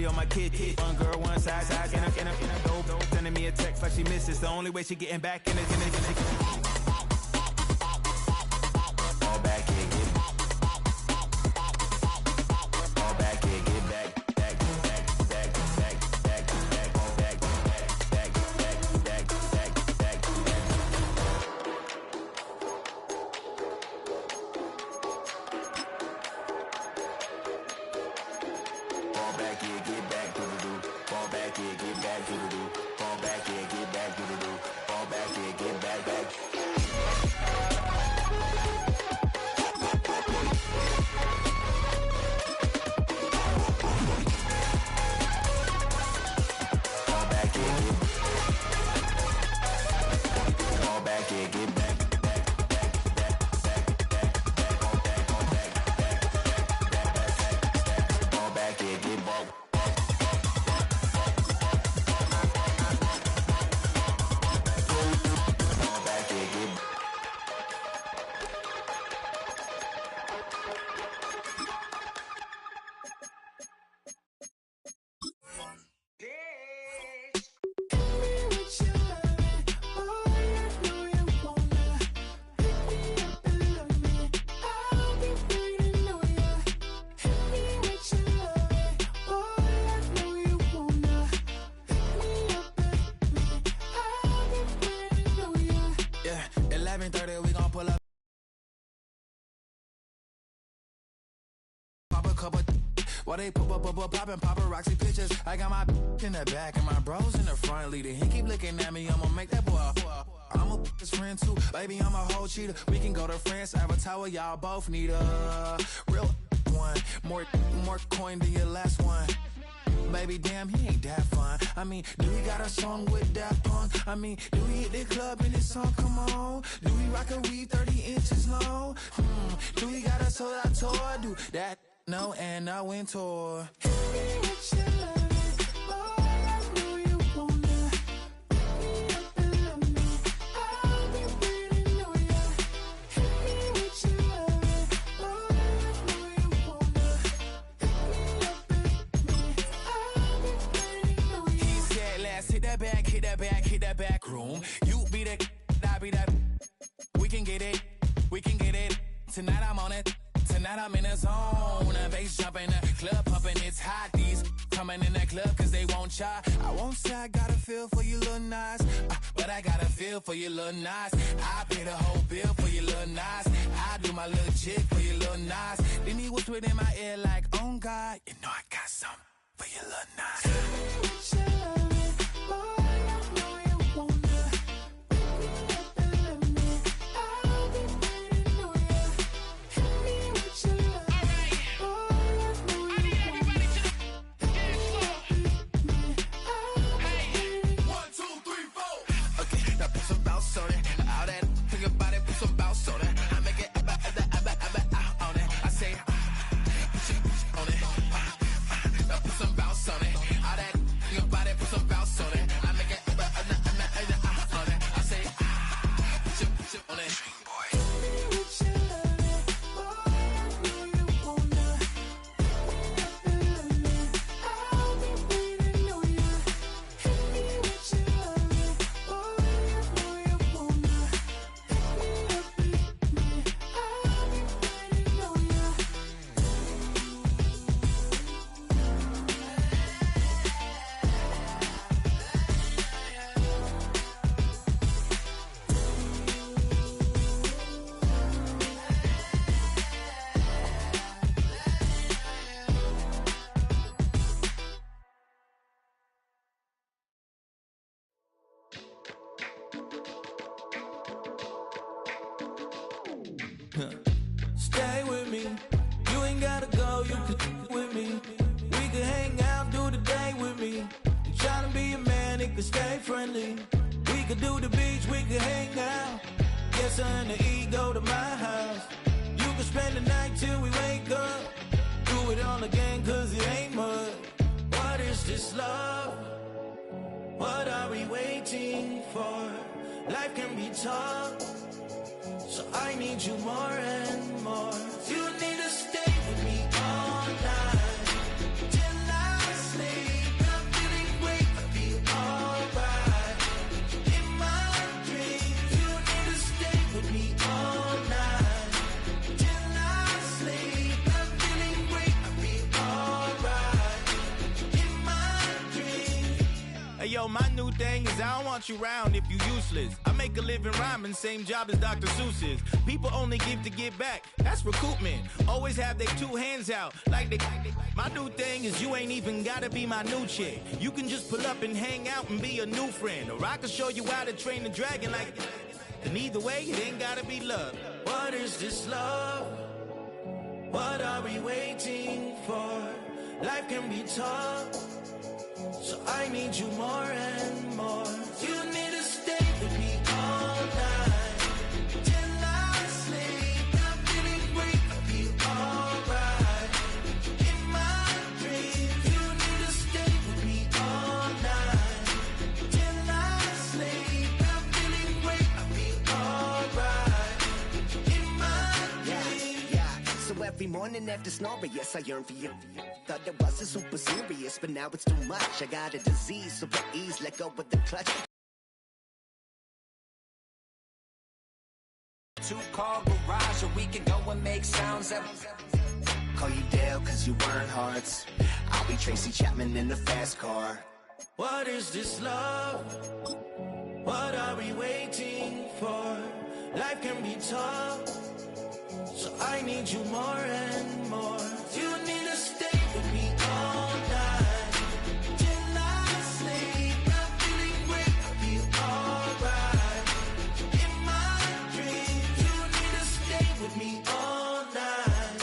Ferrari on my kid. One girl, one side, in a dope. Sending me a text like she misses. The only way she getting back in it. Fall back here, get back. Fall back here, get back. While they poppin' paparazzi pictures, I got my in the back and my bros in the front leading. He keep looking at me, I'ma make that boy. I'm a his friend too, baby, I'm a whole cheater. We can go to France, Avatar, y'all both need a real one. More coin than your last one. Baby, damn, he ain't that fun. I mean, do he got a song with that punk? I mean, do he hit the club in this song? Come on. Do he rock a weave 30 inches long? Do he got a sold out tour? Do that? No, and I went tour. Hit that back room. You be the, I be that. We can get it. Tonight I'm on it. Tonight I'm in a zone. A bass jumping, a club pumping, it's hot. These coming in that club cause they won't try. I won't say I got a feel for you little nice, but I got a feel for you little nice. I pay the whole bill for you little nice. I do my little chick for you little nice. Then he whispered in my ear like, oh God, you know I got something for you little nice. Stay with me, you ain't gotta go, you can with me. We can hang out, do the day with me. I'm trying to be a man, it can stay friendly. We could do the beach, we could hang out. Get her in the ego to my house. You can spend the night till we wake up. Do it all again cause it ain't mud. What is this love? What are we waiting for? Life can be tough, so I need you more and more. You need to stay with me all night till I sleep. thing is I don't want you around if you useless. I make a living rhyming, same job as Dr. Seuss's. People only give to get back, that's recoupment. Always have their two hands out, like they. My new thing is you ain't even gotta be my new chick. You can just pull up and hang out and be a new friend. Or I can show you how to train the dragon like. And either way, it ain't gotta be love. What is this love? What are we waiting for? Life can be tough, so I need you more and more. You need to stay with me all night till I sleep. I'm feeling great, I'll be alright. In my dreams, you need to stay with me all night till I sleep. I'm feeling great, I'll be alright. In my dreams. Yeah. So every morning after snoring, yes, I yearn for you. Thought it wasn't super serious, but now it's too much. I got a disease, so at ease, let go with the clutch. Two-car garage, or we can go and make sounds up. Call you Dale, cause you weren't hearts. I'll be Tracy Chapman in the fast car. What is this love? What are we waiting for? Life can be tough, so I need you more and more. You need to stay with me all night till I sleep. I'm feeling great, I'll be alright. In my dreams, you need to stay with me all night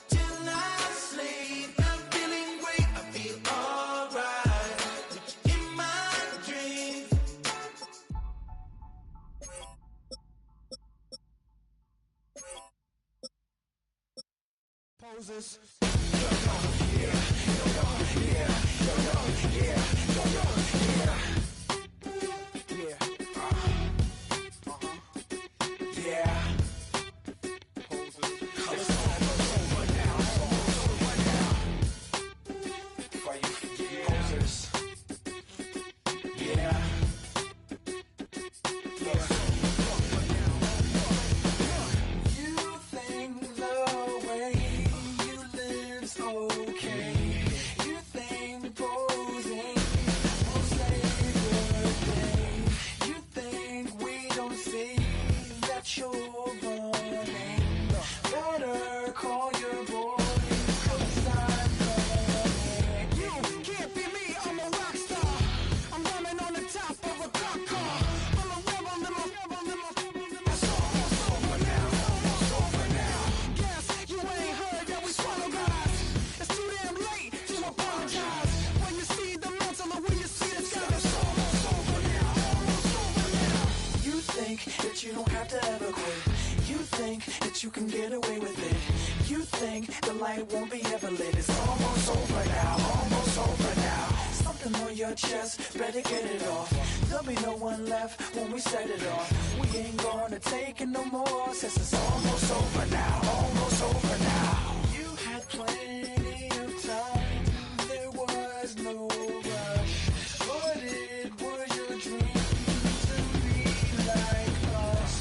till I sleep. I'm feeling great, I'll be alright. In my dreams. Poses. You don't have to ever quit. You think that you can get away with it. You think the light won't be ever lit. It's almost over now, almost over now. Something on your chest, better get it off. There'll be no one left when we set it off. We ain't gonna take it no more, since it's almost over now, almost over now. You had plenty of time, there was no rush. But it was your dream to be like us.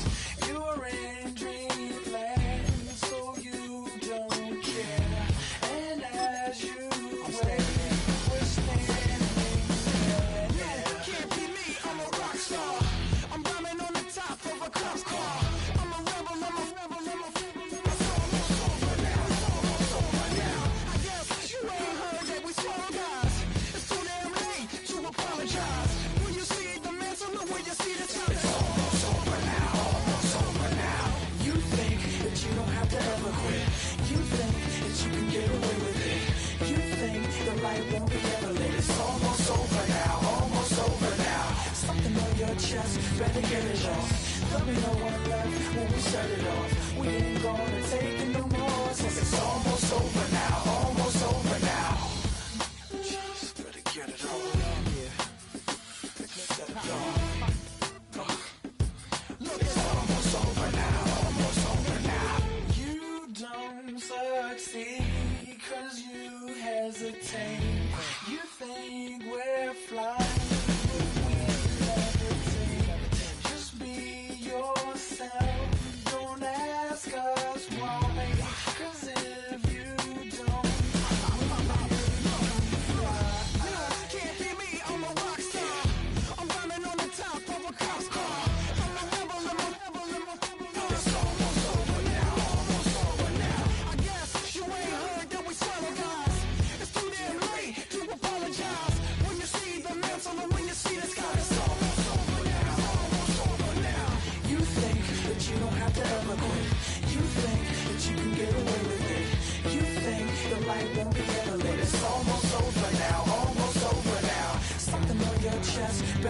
You're in dreamland, so you don't care. And as you wait, we're standing there. Can't be me, I'm a rock star. I'm rhyming on the top of a cop car. I'm a rebel, I'm a rebel, I'm a It's almost over now, it's almost over now. I guess you ain't heard that we swallow guys. It's too damn late to apologize. When you see the mantle, look when you see the time. It's almost over now, almost over now. You think that you don't have to ever quit. You think that you can get away with it. You think the light won't be ever lit. It's almost over now, almost over now. Something on your chest, better get it off. There'll be no one left when we set it off. We ain't gonna take it no more, since it's almost over now, almost over now. Just better get it off. Set it off. Look, it's almost over now, almost over now. You don't succeed 'cause you hesitate. You think we're flying, but we levitate. Just be yourself, don't ask us why. 'Cause if you don't, we fly. Can't be me, I'm a rock star. I'm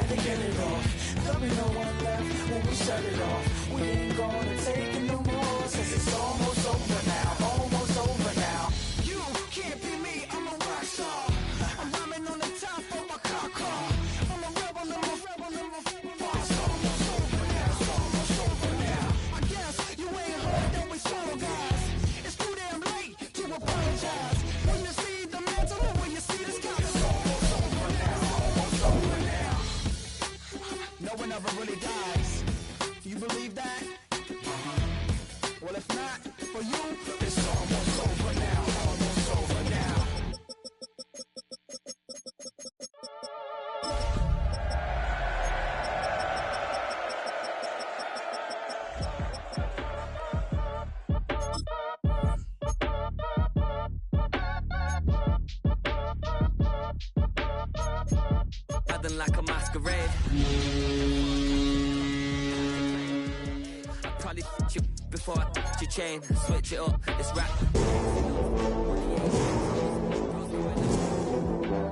had to get it off. There'll be no one left when we shut it off. We ain't gonna take it no more, since it's almost over now. Almost over now. You can't be me, I'm a rock star. I'm rhyming on the top of my car. I'm a rebel, I'm a rebel, I'm a rebel. It's almost over now, it's almost over now. I guess you ain't heard that we sorrow, guys. It's too damn late to apologize. When you see the mantle or when you see the sky, it's almost over now, almost over now. No one ever really dies. You believe that? Well, if not, for you, it's almost over now, almost over now. Nothing like a masquerade. I'd probably f*** you before I f*** your chain. Switch it up, it's rap.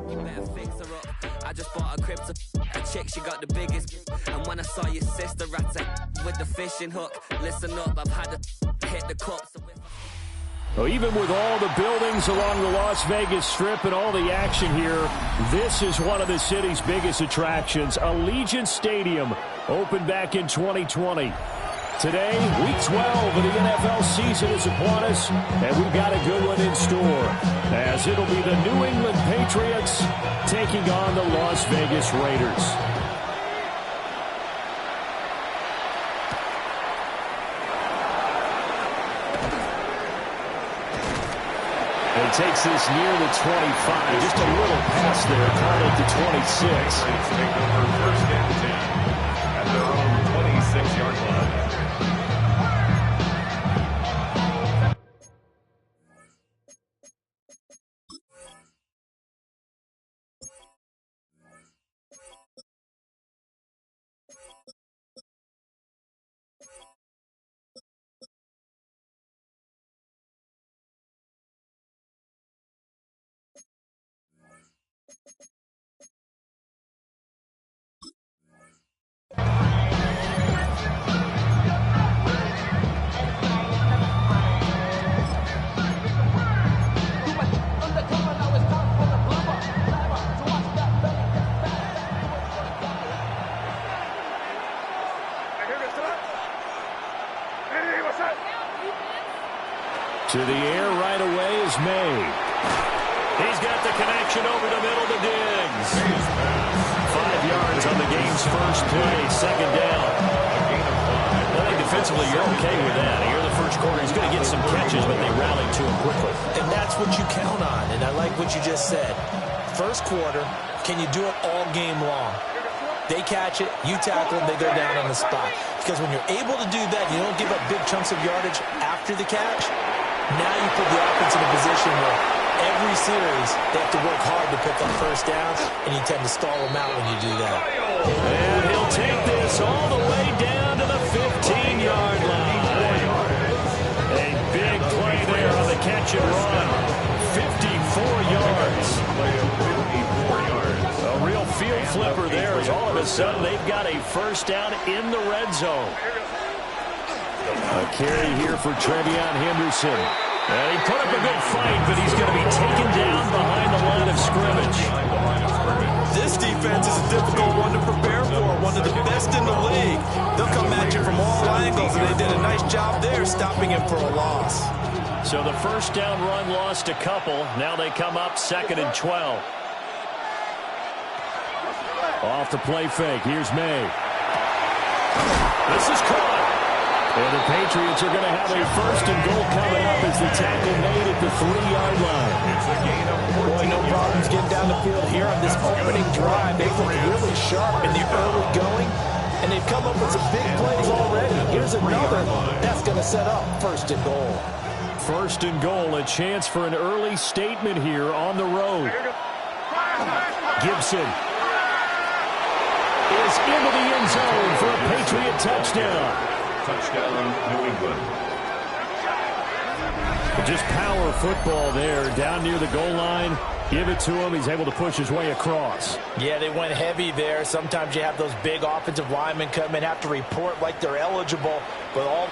You better fix her up. I just bought a crib to a chick, she got the biggest. And when I saw your sister at with the fishing hook, listen up, I've had to hit the cup. So if Well, even with all the buildings along the Las Vegas Strip and all the action here, this is one of the city's biggest attractions. Allegiant Stadium opened back in 2020. Today, Week 12 of the NFL season is upon us, and we've got a good one in store, as it'll be the New England Patriots taking on the Las Vegas Raiders. And takes this near the 25. Just a little pass there, caught at the 26. Take over first and 10 at their own 26-yard line. To the air right away is May. He's got the connection over the middle to Diggs. 5 yards on the game's first play, second down. I think defensively you're okay with that. Here in the first quarter, he's going to get some catches, but they rallied to him quickly. And that's what you count on, and I like what you just said. First quarter, can you do it all game long? They catch it, you tackle them, they go down on the spot. Because when you're able to do that, you don't give up big chunks of yardage after the catch. Now you put the offense in a position where every series they have to work hard to pick up first downs, and you tend to stall them out when you do that. And he'll take this all the way down to the 15-yard line. A big play there on the catch and run. 54 yards. A real field flipper there as all of a sudden they've got a first down in the red zone. A carry here for Trevion Henderson. And he put up a good fight, but he's going to be taken down behind the line of scrimmage. This defense is a difficult one to prepare for, one of the best in the league. They'll come at you from all angles, and they did a nice job there stopping him for a loss. So the first down run lost a couple. Now they come up 2nd and 12. Off the play fake. Here's May. This is caught. And the Patriots are going to have a first and goal coming up as the tackle made at the 3-yard line. Boy, no problems getting down the field here on this opening drive. They've looked really sharp in the early going, and they've come up with some big plays already. Here's another that's going to set up first and goal. First and goal, a chance for an early statement here on the road. Gibson is into the end zone for a Patriot touchdown. Touchdown, New England. Just power football there, down near the goal line. Give it to him. He's able to push his way across. Yeah, they went heavy there. Sometimes you have those big offensive linemen come in, have to report like they're eligible, but all...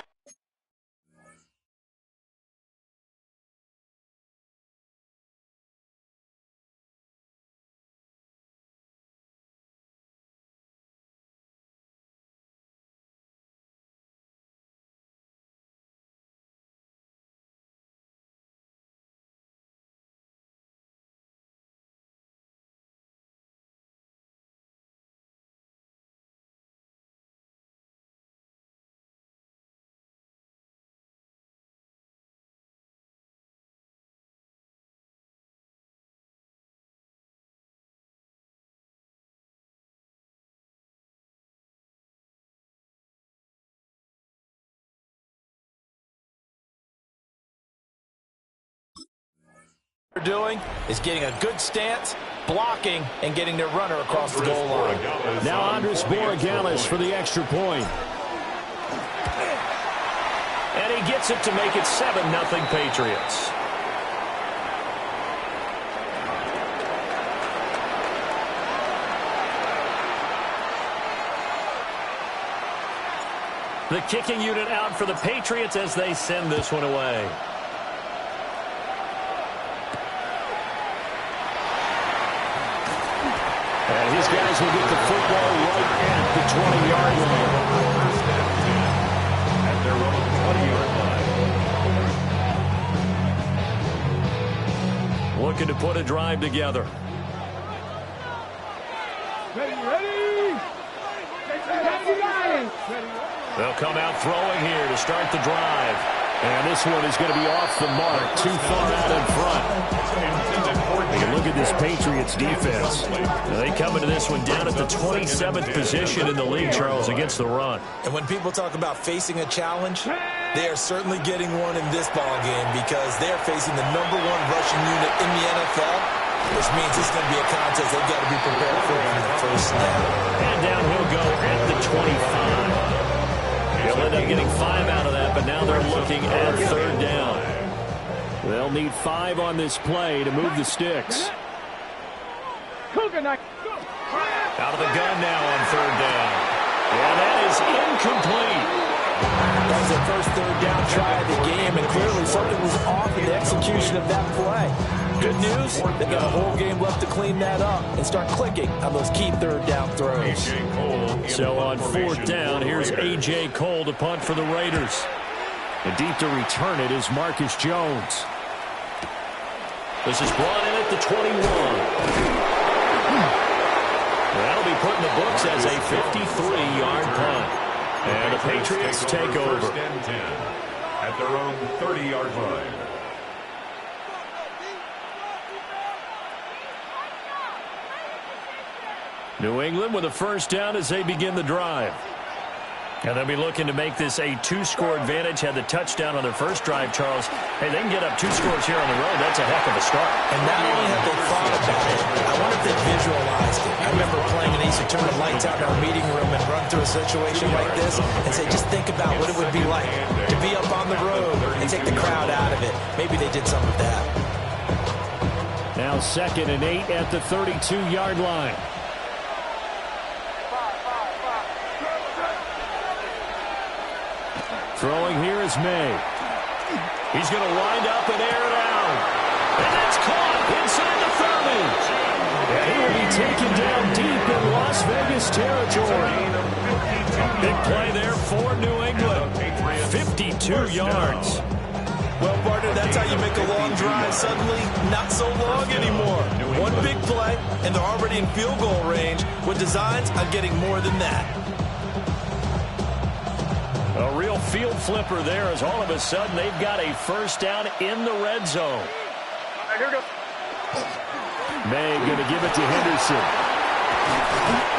They're doing is getting a good stance, blocking, and getting their runner across the goal line. Now Andres Borregales for the extra point. And he gets it to make it 7-0 Patriots. The kicking unit out for the Patriots as they send this one away. And his guys will get the football right at the 20-yard line. First and 10 at their own 20-yard line. Looking to put a drive together. Ready. They'll come out throwing here to start the drive. And this one is going to be off the mark, too far out in front. You look at this Patriots defense. They come into this one down at the 27th position in the league, Charles, against the run. And when people talk about facing a challenge, they are certainly getting one in this ball game because they're facing the #1 rushing unit in the NFL, which means it's going to be a contest they've got to be prepared for from the first snap. And down he'll go at the 25. They'll end up getting 5 out of that, but now they're looking at 3rd down. They'll need 5 on this play to move the sticks. Out of the gun now on 3rd down. And that is incomplete. That was their first 3rd down try of the game, and clearly something was off in the execution of that play. Good news, they've got a whole game left to clean that up and start clicking on those key 3rd down throws. So on 4th down, here's A.J. Cole to punt for the Raiders. And deep to return it is Marcus Jones. This is brought in at the 21. That'll be put in the books as a 53-yard punt. And the Patriots take over. First and 10 at their own 30-yard line. New England with a 1st down as they begin the drive. And they'll be looking to make this a 2-score advantage. Had the touchdown on their first drive, Charles. Hey, they can get up 2 scores here on the road. That's a heck of a start. And not only have they thought about it, I wonder if they visualized it. I remember playing and they used to turn the lights out in our meeting room and run through a situation like this and say, just think about what it would be like to be up on the road and take the crowd out of it. Maybe they did some of that. Now 2nd and 8 at the 32-yard line. Throwing here is May. He's going to wind up and air it out. And that's caught inside the 30. And he will be taken down deep in Las Vegas territory. Big play there for New England. 52 yards. Well, partner, that's how you make a long drive suddenly not so long anymore. One big play, and they're already in field goal range with designs on getting more than that. A real field flipper there as all of a sudden they've got a 1st down in the red zone. May going to give it to Henderson.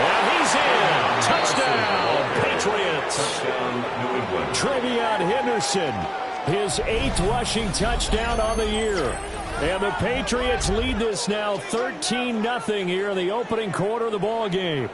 And he's in. Touchdown, Patriots. Touchdown, New England. Trevion Henderson, his 8th rushing touchdown on the year. And the Patriots lead this now 13-0 here in the opening quarter of the ball game.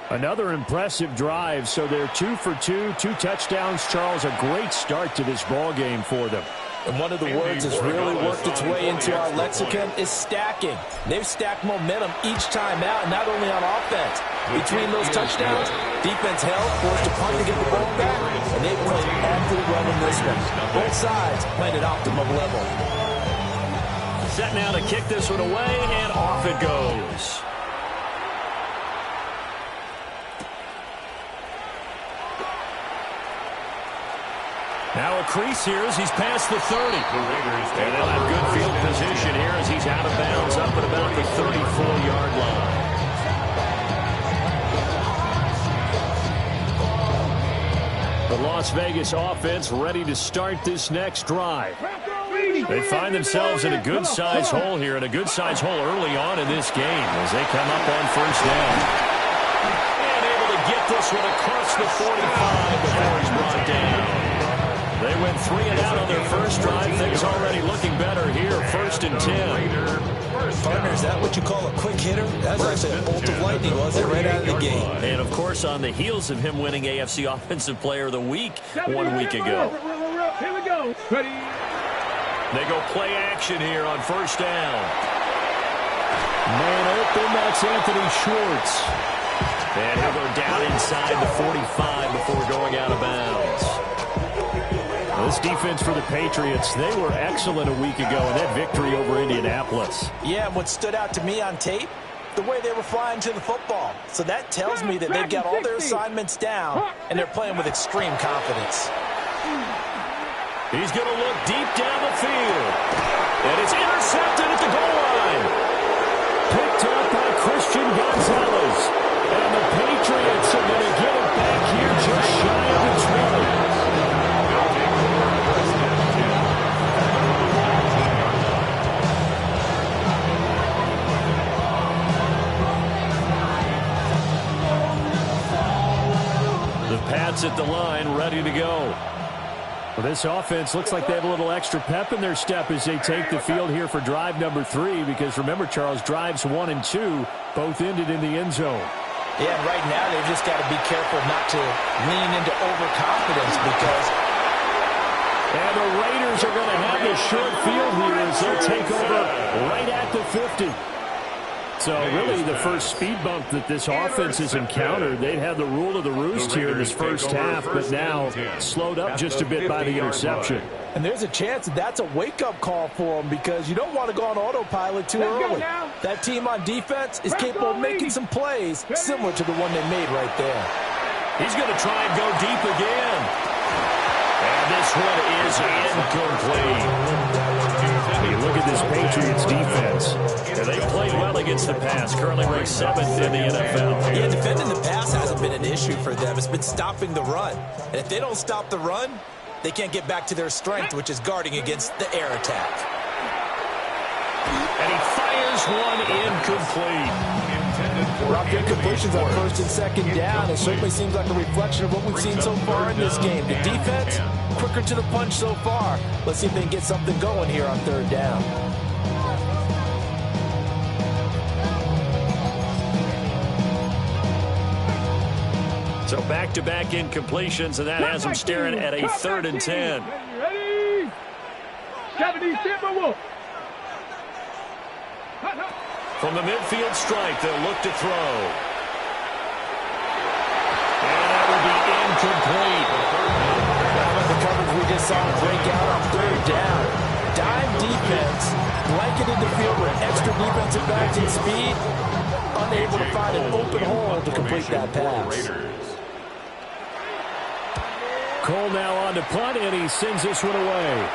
Another impressive drive, so they're 2 for 2, 2 touchdowns. Charles, a great start to this ball game for them. And one of the words that's really worked its way into our lexicon is stacking. They've stacked momentum each time out, not only on offense. Between those touchdowns, defense held, forced a punt to get the ball back, and they played awfully well in this one. Both sides played at optimum level. Set now to kick this one away, and off it goes. Now a crease here as he's past the 30. And they'll have good field position here as he's out of bounds up at about the 34-yard line. The Las Vegas offense ready to start this next drive. They find themselves in a good-sized hole here, and a good-sized hole early on in this game as they come up on first down. And able to get this one across the 45 before he's brought down. They went 3 and out on their first drive. Things already looking better here. 1st and 10. Partner, is that what you call a quick hitter? That was actually a bolt of lightning, wasn't it, right out of the gate? And, of course, on the heels of him winning AFC Offensive Player of the Week 1 week ago. Here we go. Ready. They go play action here on first down. Man open, that's Anthony Schwartz. And he'll go down inside the 45 before going out of bounds. This defense for the Patriots, they were excellent a week ago in that victory over Indianapolis. Yeah, what stood out to me on tape, the way they were flying to the football. So that tells me that they've got all their assignments down, and they're playing with extreme confidence. He's going to look deep down the field. And it's intercepted at the goal line. Picked up by Christian Gonzalez. And the Patriots are going to get it back here just shy of the 20. Pats at the line, ready to go. Well, this offense looks like they have a little extra pep in their step as they take the field here for drive number 3, because remember, Charles, drives 1 and 2 both ended in the end zone. Yeah, and right now they've just got to be careful not to lean into overconfidence because... And the Raiders are going to have the short field here as they'll take over right at the 50. So really the first speed bump that this offense has encountered, they've had the rule of the roost here in this first half, but now slowed up just a bit by the interception. And there's a chance that that's a wake-up call for them because you don't want to go on autopilot too early. That team on defense is capable of making some plays similar to the one they made right there. He's going to try and go deep again. And this one is incomplete. You look at this Patriots defense, and they played well against the pass, currently ranked 7th in the NFL. Yeah, defending the pass hasn't been an issue for them. It's been stopping the run. And if they don't stop the run, they can't get back to their strength, which is guarding against the air attack. And he fires one incomplete. Rough incompletions on 1st and 2nd down. It certainly seems like a reflection of what we've seen so far in this game. The defense, quicker to the punch so far. Let's see if they can get something going here on 3rd down. So back-to-back incompletions, and that has them staring at a 3rd and 10. Ready? 70 Timberwolves. From the midfield stripe, they'll look to throw. And that will be incomplete. The coverage we just saw break out on 3rd down. Dime defense, blanketed the field with extra defensive backs and speed, unable to find an open hole to complete that pass. Cole now on to punt, and he sends this one away.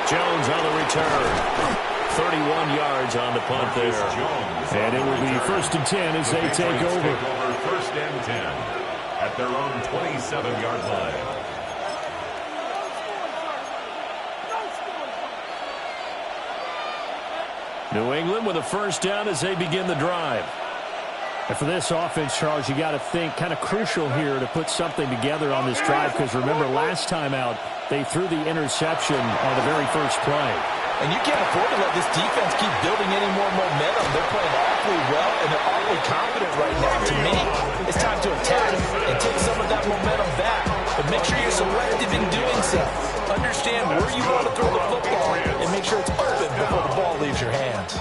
Jones on the return. 31 yards on the punt there. And it will be 1st and 10 as they take over. 1st and 10 at their own 27-yard line. New England with a 1st down as they begin the drive. And for this offense, Charles, you got to think kind of crucial here to put something together on this drive, because remember last time out they threw the interception on the very first play. And you can't afford to let this defense keep building any more momentum. They're playing awfully well, and they're awfully confident right now. To me, it's time to attack and take some of that momentum back. If make sure you're selective in doing so. Understand where you want to throw the football and make sure it's open before the ball leaves your hands.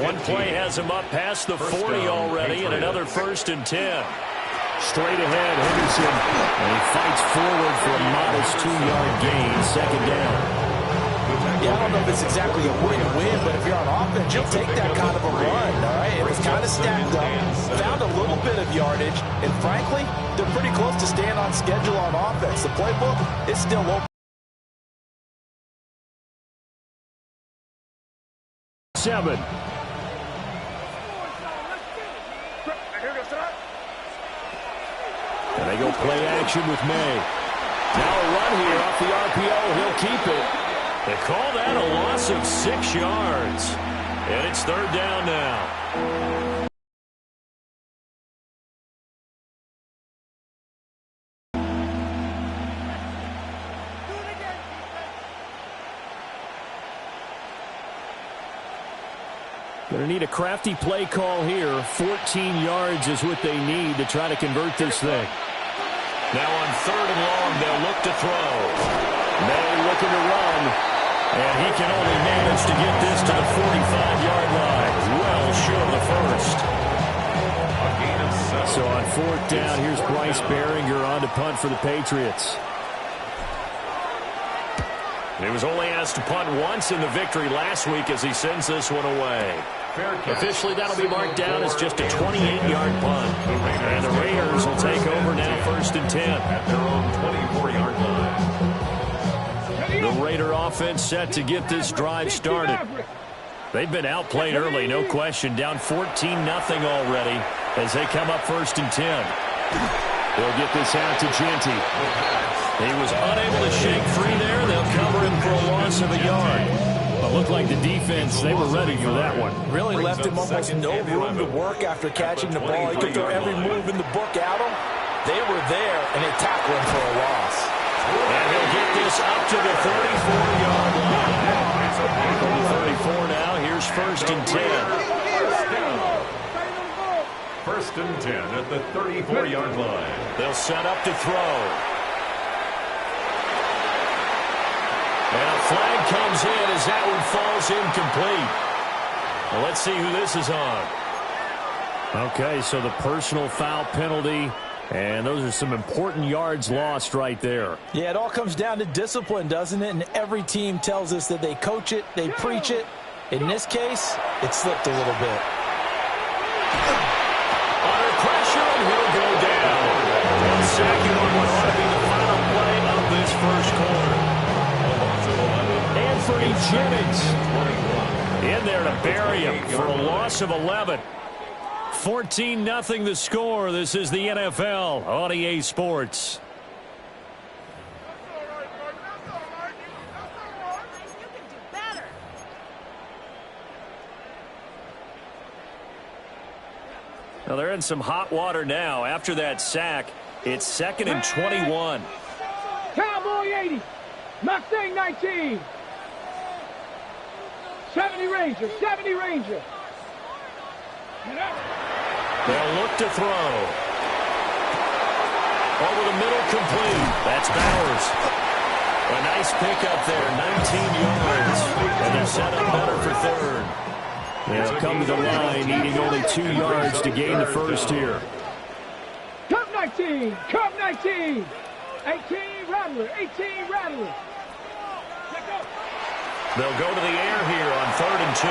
One play has him up past the 40 already, and another 1st and 10. Straight ahead, Henderson, and he fights forward for a modest 2-yard gain, 2nd down. Yeah, I don't know if it's exactly a win-win, but if you're on offense, you'll take that kind of a run, all right? It was kind of stacked up, found a little bit of yardage, and frankly, they're pretty close to staying on schedule on offense. The playbook is still open. 7. And they go play action with May. Now a run here off the RPO. He'll keep it. They call that a loss of 6 yards. And it's 3rd down now. Going to need a crafty play call here. 14 yards is what they need to try to convert this thing. Now on 3rd and long, they'll look to throw. May looking to run, and he can only manage to get this to the 45-yard line. Well short of the 1st. So on 4th down, here's Bryce Baringer on to punt for the Patriots. He was only asked to punt once in the victory last week as he sends this one away. Officially, that'll be marked down as just a 28-yard punt. And the Raiders will take over now, 1st and 10. At their own 24-yard line. The Raider offense set to get this drive started. They've been outplayed early, no question. Down 14-0 already as they come up 1st and 10. They'll get this out to Genty. He was unable to shake free there. They'll cover him for a loss of a yard. But looked like the defense, they were ready for that one. Really left him almost no room to work after catching the ball. He could throw every move in the book at him. They were there, and they tackled him for a loss. And he'll get this up to the 34-yard line. From the 34 now, here's 1st and 10. 1st and 10 at the 34-yard line. They'll set up to throw. And a flag comes in as that one falls incomplete. Well, let's see who this is on. Okay, so the personal foul penalty, and those are some important yards lost right there. Yeah, it all comes down to discipline, doesn't it? And every team tells us that they coach it, they preach it. In this case, it slipped a little bit. Under pressure, and he'll go down. And second one would ought to be the final play of this 1st quarter. Anthony Jennings in there to bury him for a loss of 11. 14-0 the score. This is the NFL on EA Sports. Now they're in some hot water now. After that sack, it's 2nd and 21. Cowboy 80. Mustang 19. 70 Ranger. 70 Ranger. They'll look to throw. Over the middle, complete. That's Bowers. A nice pickup there, 19 yards. And they're set up better for 3rd. They'll come to the line, needing only 2 yards to gain the 1st here. Cup 19. Cup 19. 18 Rattler. 18 Rattler. They'll go to the air here on 3rd and 2.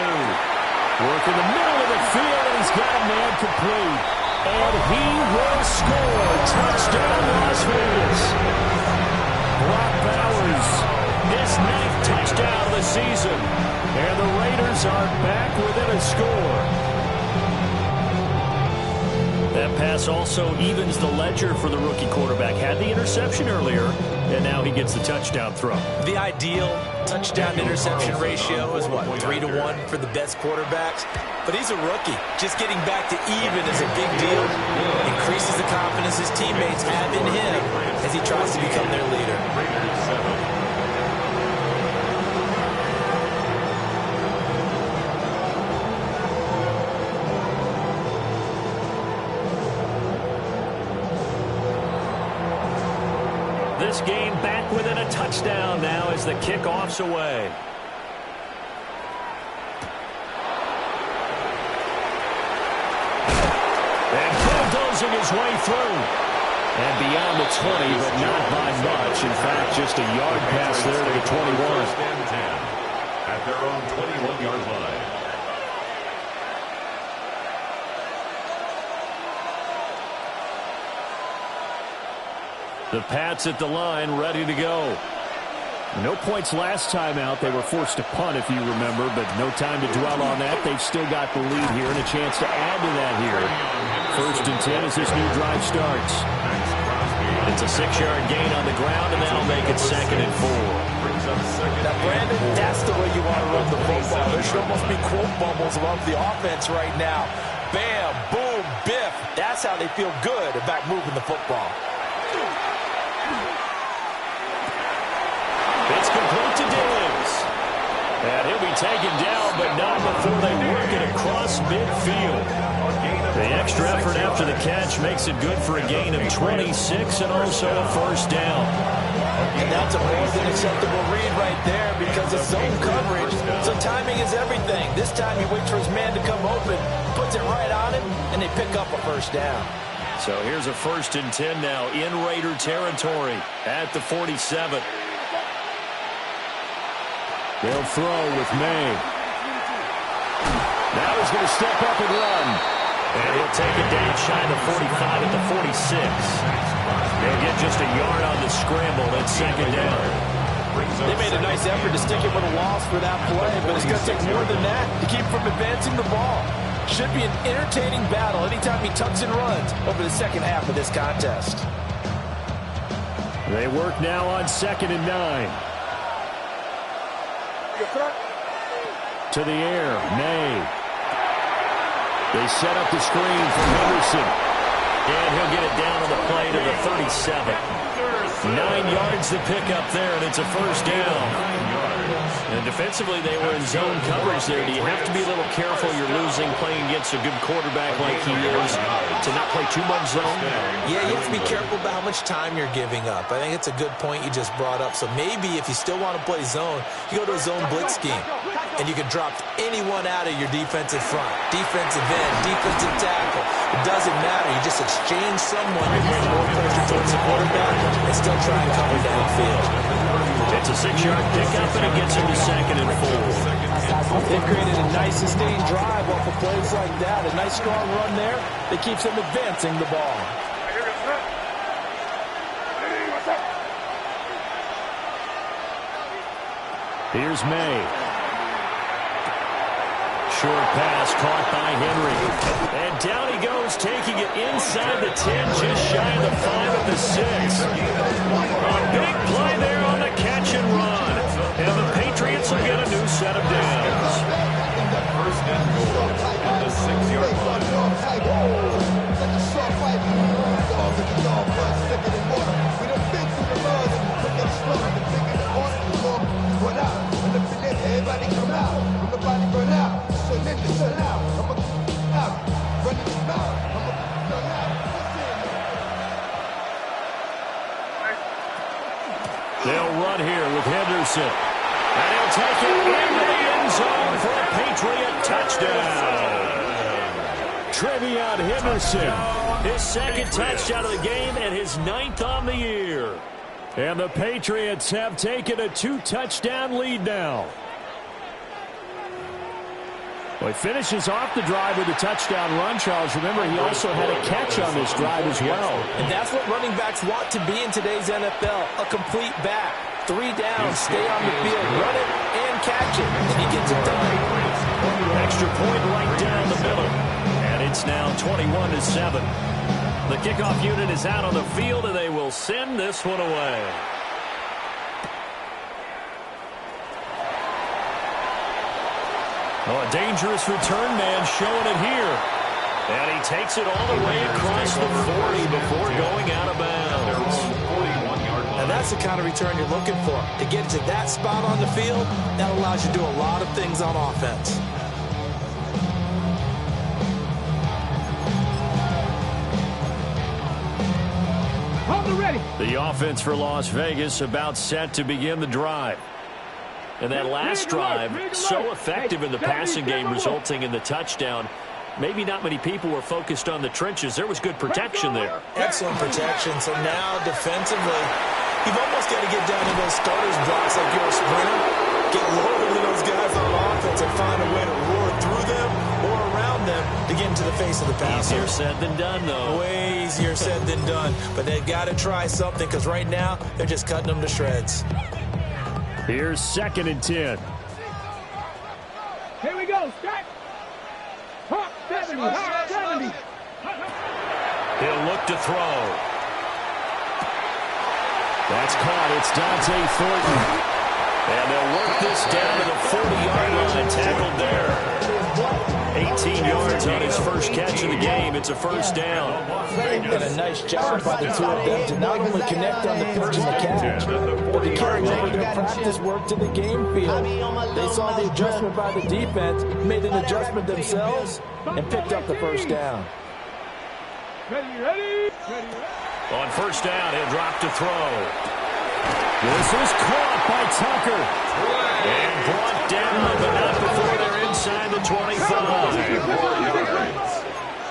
Work in the middle of the field, and he's got a man complete. And he will score. Touchdown, Las Vegas. Brock Bowers, his 9th touchdown of the season. And the Raiders are back within a score. That pass also evens the ledger for the rookie quarterback. Had the interception earlier, and now he gets the touchdown throw. The ideal touchdown-interception ratio is, what, 3-to-1 for the best quarterbacks? But he's a rookie. Just getting back to even is a big deal. Increases the confidence his teammates have in him as he tries to become their leader. this game back within a touchdown now as the kickoff's away. And bulldozing his way through. And beyond the 20, but not by much. In fact, just a yard pass there to the 21. First and 10 at their own 21-yard line. The Pats at the line, ready to go. No points last time out. They were forced to punt, if you remember, but no time to dwell on that. They've still got the lead here and a chance to add to that here. First and 10 as this new drive starts. It's a 6-yard gain on the ground, and that'll make it 2nd and 4. Now, Brandon, that's the way you want to run the football. There should almost be quote bubbles above the offense right now. Bam, boom, biff. That's how they feel good about moving the football. It's complete to Diggs. And he'll be taken down, but not before they work it across midfield. The extra effort after the catch makes it good for a gain of 26 and also a first down. And that's a more than acceptable read right there because it's zone coverage, so timing is everything. This time he waits for his man to come open, puts it right on him, and they pick up a first down. So here's a 1st and 10 now in Raider territory at the 47. They'll throw with May. Now he's going to step up and run. And he'll take it down shy of the 45 at the 46. They'll get just a yard on the scramble at 2nd down. They made a nice effort to stick it with a loss for that play, but it's going to take more than that to keep from advancing the ball. Should be an entertaining battle anytime he tucks and runs over the second half of this contest. They work now on 2nd and 9. To the air, May. They set up the screen for Henderson. And he'll get it down on the play to the 37. 9 yards to pick up there, and it's a first down. And defensively, they were in zone coverage there. Do you have to be a little careful you're losing playing against a good quarterback like he is to not play too much zone? Yeah, you have to be careful about how much time you're giving up. I think it's a good point you just brought up. So maybe if you still want to play zone, you go to a zone blitz scheme. And you can drop anyone out of your defensive front. Defensive end, defensive tackle. It doesn't matter. You just exchange someone to bring more pressure towards the quarterback and still try and cover downfield. It's a 6-yard pickup, and it gets him to 2nd and 4. They've created a nice sustained drive off of plays like that. A nice strong run there that keeps them advancing the ball. Here's May. Short pass caught by Henry. And down he goes, taking it inside the 10, just shy of the 5 at the 6. A big play there on the catch and run. And the Patriots will get a new set of downs. First and goal at the 6-yard line. They'll run here with Henderson. And he'll take it into the end zone for a Patriot touchdown. Trevion Henderson, his 2nd touchdown of the game and his 9th on the year. And the Patriots have taken a 2-touchdown lead now. Well, he finishes off the drive with a touchdown run, Charles. Remember, he also had a catch on this drive as well. And that's what running backs want to be in today's NFL, a complete back. 3 downs, stay on the field, run it, and catch it, and he gets it done. Extra point right down the middle. And it's now 21-7. The kickoff unit is out on the field, and they will send this one away. Oh, a dangerous return man showing it here. And he takes it all the way across the 40 before going out of bounds. And that's the kind of return you're looking for. To get to that spot on the field, that allows you to do a lot of things on offense. Hold it ready. The offense for Las Vegas about set to begin the drive. And that last drive, so effective in the passing game, resulting in the touchdown. Maybe not many people were focused on the trenches. There was good protection there. Excellent protection. So now defensively, you've almost got to get down to those starters blocks like you're a sprinter. Get lower than those guys on offense and find a way to roar through them or around them to get into the face of the passer. Easier said than done, though. Way easier said than done. But they've got to try something because right now they're just cutting them to shreds. Here's 2nd and 10. Here we go, Scott. Hawk 70, Hawk 70. He'll look to throw. That's caught. It's Dante Thornton. And they'll work this down to the 40-yard line. Tackled there. 18 yards on his first catch of the game. It's a first down. And a nice job by the two of them to not only connect on the pitch and the catch, but to carry over their practice work to the game field. They saw the adjustment by the defense, made an adjustment themselves, and picked up the first down. Ready. On first down, he'll drop to throw. This is caught by Tucker. And brought down, but not before they're inside the 25.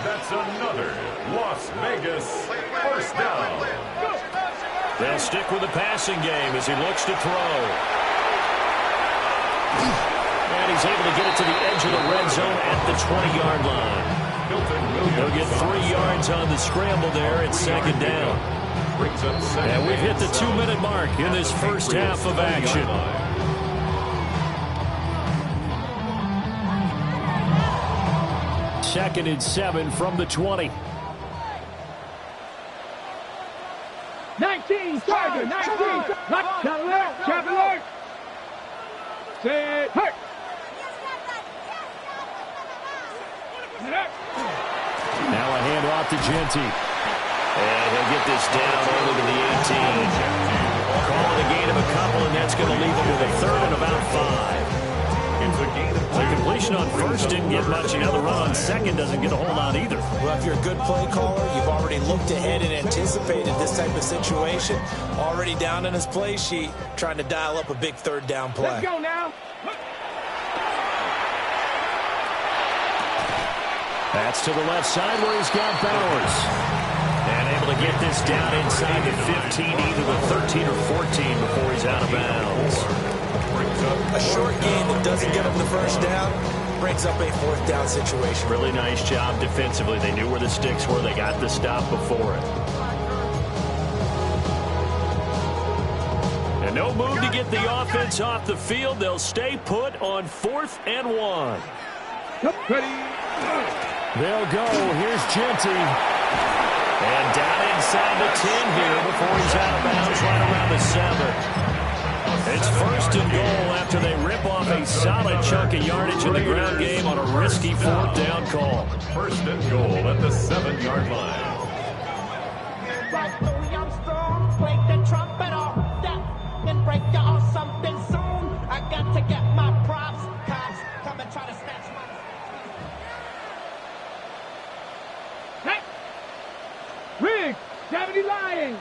That's another Las Vegas first down. They'll stick with the passing game as he looks to throw. And he's able to get it to the edge of the red zone at the 20-yard line. He'll get 3 yards on the scramble there at 2nd down. And we've hit the 2-minute mark in this first half of action. Second and 7 from the 20. 19, Tiger, 19. Chapel. Set, hurt. Now a handoff to Genty. And he'll get this down only to the 18. Calling a gain of a couple, and that's going to leave him with a 3rd and about 5. The completion on first didn't get much. The run on second doesn't get a whole lot either. Well, if you're a good play caller, you've already looked ahead and anticipated this type of situation. Already down in his play sheet, trying to dial up a big 3rd down play. Let's go now. That's to the left side where he's got Bowers. And able to get this down inside the 15, either the 13 or 14 before he's out of bounds. A short gain that doesn't get him the first down brings up a 4th down situation. Really nice job defensively. They knew where the sticks were. They got the stop before it. And no move to get the offense off the field. They'll stay put on 4th and 1. They'll go. Here's Genty. And down inside the 10 here before he's out of bounds right around the 7. It's 1st and goal after they rip off a solid chunk of yardage in the ground game on a risky 4th down call. 1st and goal at the 7-yard line. Break the trumpet off that and break you off something soon. I got to get my props. Cops come and try to snatch my... Hey! Riggs, 70 Lions.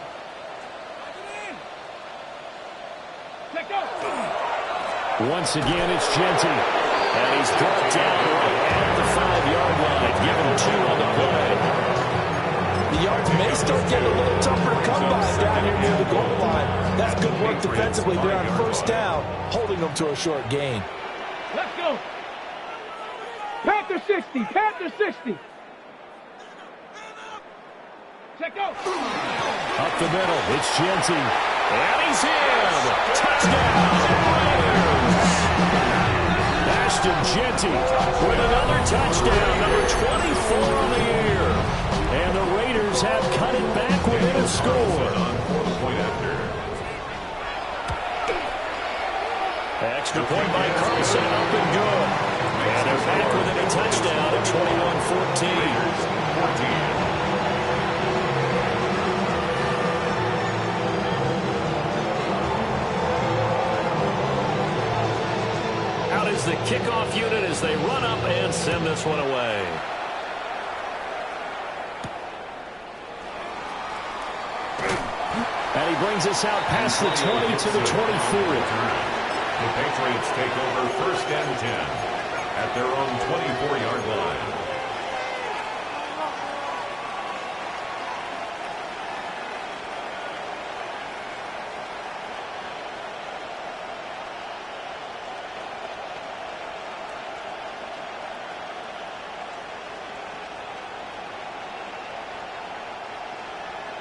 Let go. Once again, it's Genty. And he's brought down at the 5-yard line. Give him 2 on the play. The yards may start getting a little tougher to come by down here near the goal line. That's good work defensively there on 1st down, holding them to a short gain. Let's go. Panther 60, Panther 60. Check out. Up the middle, it's Genty. And he's in. Touchdown, Raiders. Ashton Genty with another touchdown, number 24 on the year. And the Raiders have cut it back within a score. Extra point by Carlson, up and good. And they're back within a touchdown at 21-14. Out is the kickoff unit as they run up and send this one away. And he brings us out past the 20 to the 24. The Patriots take over 1st and 10 at their own 24-yard line.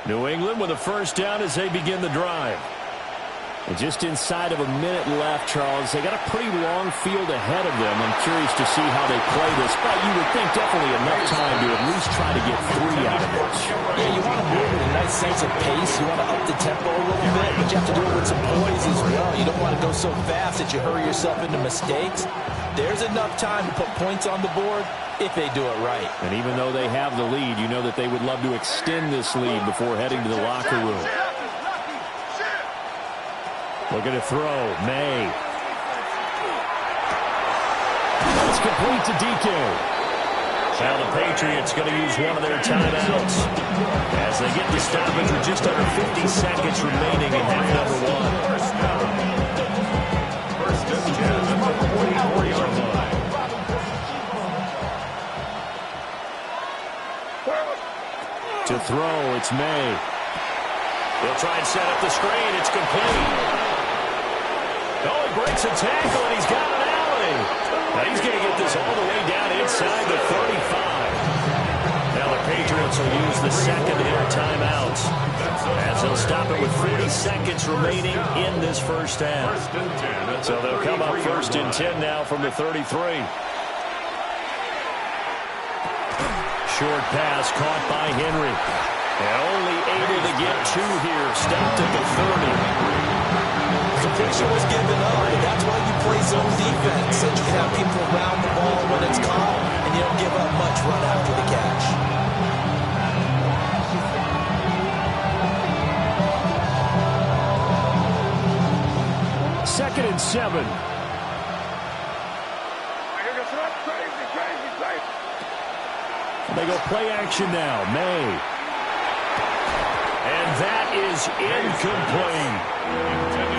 New England with a first down as they begin the drive. And just inside of a minute left, Charles. They got a pretty long field ahead of them. I'm curious to see how they play this, but you would think definitely enough time to at least try to get 3 out of this. Yeah, you want to move with a nice sense of pace. You want to up the tempo a little bit, but you have to do it with some poise as well. You don't want to go so fast that you hurry yourself into mistakes. There's enough time to put points on the board if they do it right. And even though they have the lead, you know that they would love to extend this lead before heading to the locker room. Looking to throw. May. It's complete to DK. Now the Patriots going to use one of their timeouts as they get the stoppage with just under 50 seconds remaining in half number 1. First and 10 at the 44-yard line. To throw, it's May. They'll try and set up the screen. It's complete. Oh, he breaks a tackle, and he's got an alley. Now he's going to get this all the way down inside the 35. Now the Patriots will use the second of their timeouts as they'll stop it with 40 seconds remaining in this first half. So they'll come up 1st and 10 now from the 33. Short pass caught by Henry. And only able to get 2 here. Stopped at the 30. The picture was given up, and that's why you play zone defense, so you can have people around the ball when it's caught, and you don't give up much run after the catch. Second and 7. They go play action now. May. And that is incomplete.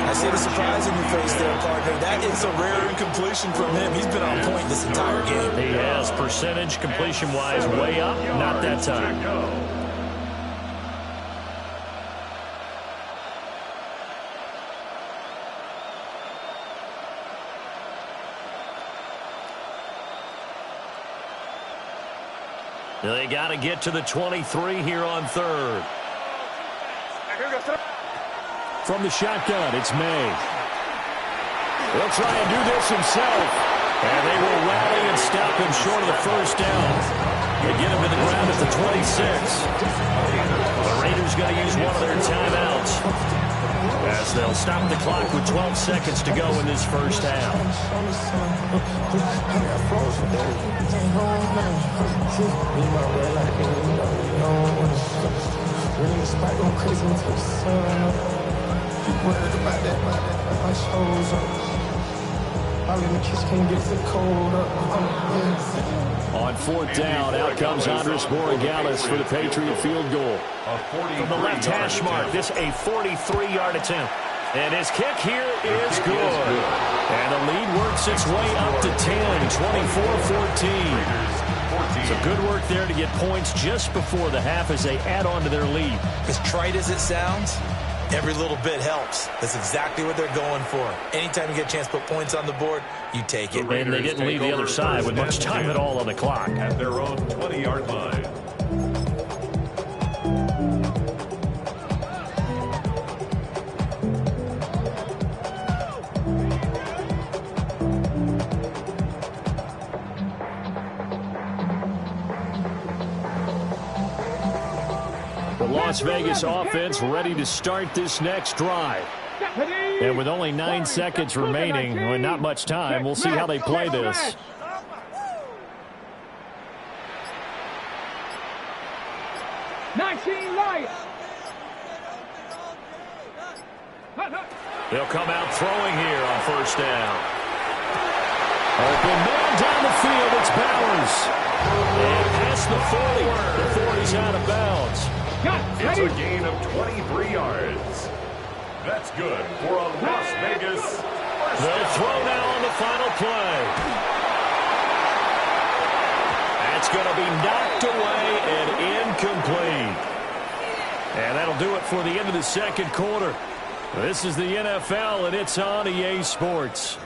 I see the surprise in your face there, partner. That is a rare incompletion from him. He's been on point this entire game. He has. Percentage completion-wise way up. Not that time. They got to get to the 23 here on 3rd. From the shotgun, it's May. He'll try and do this himself. And they will rally and stop him short of the first down. They get him to the ground at the 26. The Raiders going to use one of their timeouts as they'll stop the clock with 12 seconds to go in this first half. On 4th down, out comes Andres Borregales for the Patriot field goal. From the left hash mark, this a 43-yard attempt. And his kick here is good. And the lead works its way up to 10, 24-14. So good work there to get points just before the half as they add on to their lead. As trite as it sounds, every little bit helps. That's exactly what they're going for. Anytime you get a chance to put points on the board, you take it. And they didn't leave the other side with much time at all on the clock. At their own 20-yard line. Las Vegas offense ready to start this next drive. And with only 9 seconds remaining, and not much time, we'll see how they play this. They'll come out throwing here on first down. Open man down the field, it's Bowers. And past the 40. The 40's out of bounds. It's a gain of 23 yards. That's good for a Las Vegas. They'll throw now on the final play. That's going to be knocked away and incomplete. And that'll do it for the end of the second quarter. This is the NFL, and it's on EA Sports.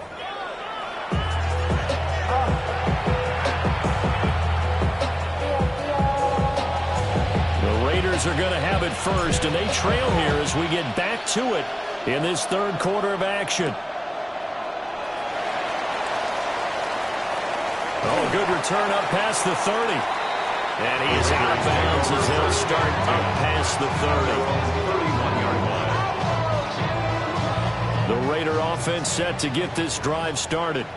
The Raiders are going to have it first, and they trail here as we get back to it in this third quarter of action. Oh, good return up past the 30. And he is out of bounds as they'll start up past the 30. The Raider offense set to get this drive started.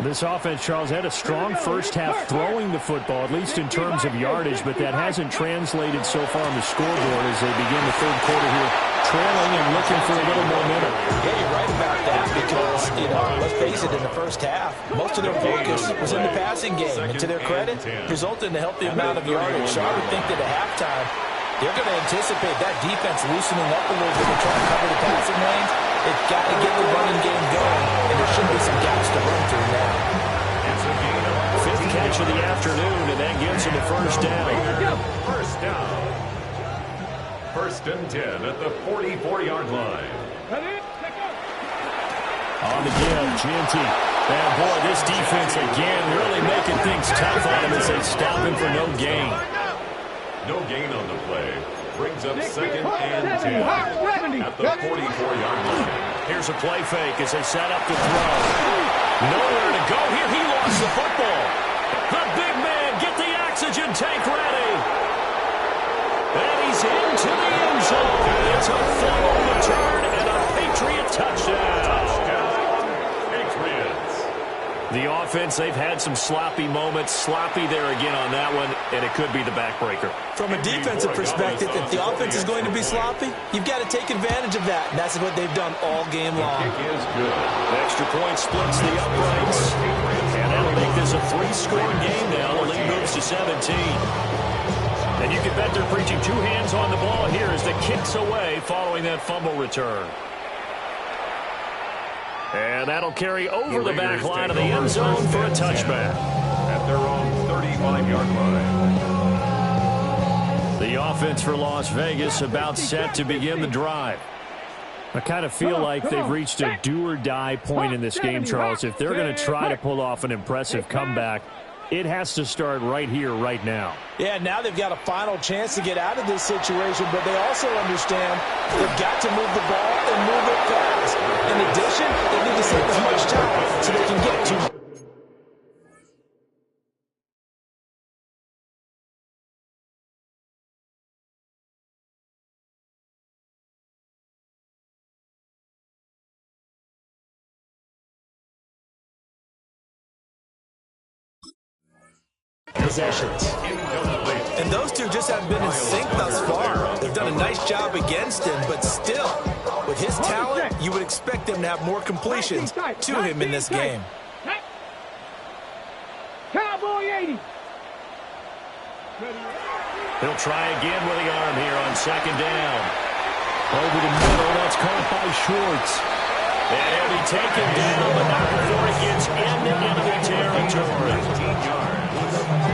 This offense, Charles, had a strong first half throwing the football, at least in terms of yardage, but that hasn't translated so far on the scoreboard as they begin the third quarter here, trailing and looking for a little momentum. Yeah, you're right about that because, let's face it, in the first half, most of their focus was in the passing game. And to their credit, resulted in a healthy amount of yardage. So I would think that at halftime, they're going to anticipate that defense loosening up a little bit and trying to cover the passing lanes. It's got to get the running game going, and there should be some gaps to run through now. Fifth catch of the afternoon, and that gives him a first down. First down. First and 10 at the 44-yard line. On the give, Ginty. And boy, this defense again really making things tough on him as they stop him for no gain. No gain on the play. Brings up second and 10 at the 44-yard line. Here's a play fake as they set up the throw. Nowhere to go here. He lost the football. The big man, get the oxygen tank ready. And he's into the end zone. It's a full return and a Patriot touchdown. Patriots. The offense, they've had some sloppy moments. Sloppy there again on that one, and it could be the backbreaker. From a defensive perspective, if the offense is going to be sloppy, you've got to take advantage of that, and that's what they've done all game long. The kick is good. The extra point splits the uprights, and that'll make this a 3-score game now. The lead moves to 17. And you can bet they're preaching two hands on the ball here as the kick's away following that fumble return. And that'll carry over the back line of the end zone for a touchback. At their own 35-yard line. The offense for Las Vegas about set to begin the drive. I kind of feel like they've reached a do-or-die point in this game, Charles. If they're going to try to pull off an impressive comeback, it has to start right here, right now. Yeah, now they've got a final chance to get out of this situation, but they also understand they've got to move the ball and move it fast. In addition, they need to save as much time so they can get to possessions. And those two just haven't been in sync thus far. They've done a nice job against him, but still, with his talent, you would expect them to have more completions to him in this game. Cowboy 80. He'll try again with the arm here on second down. Over the middle, that's caught by Schwartz. And he'll be taken down, but not before he gets into enemy territory.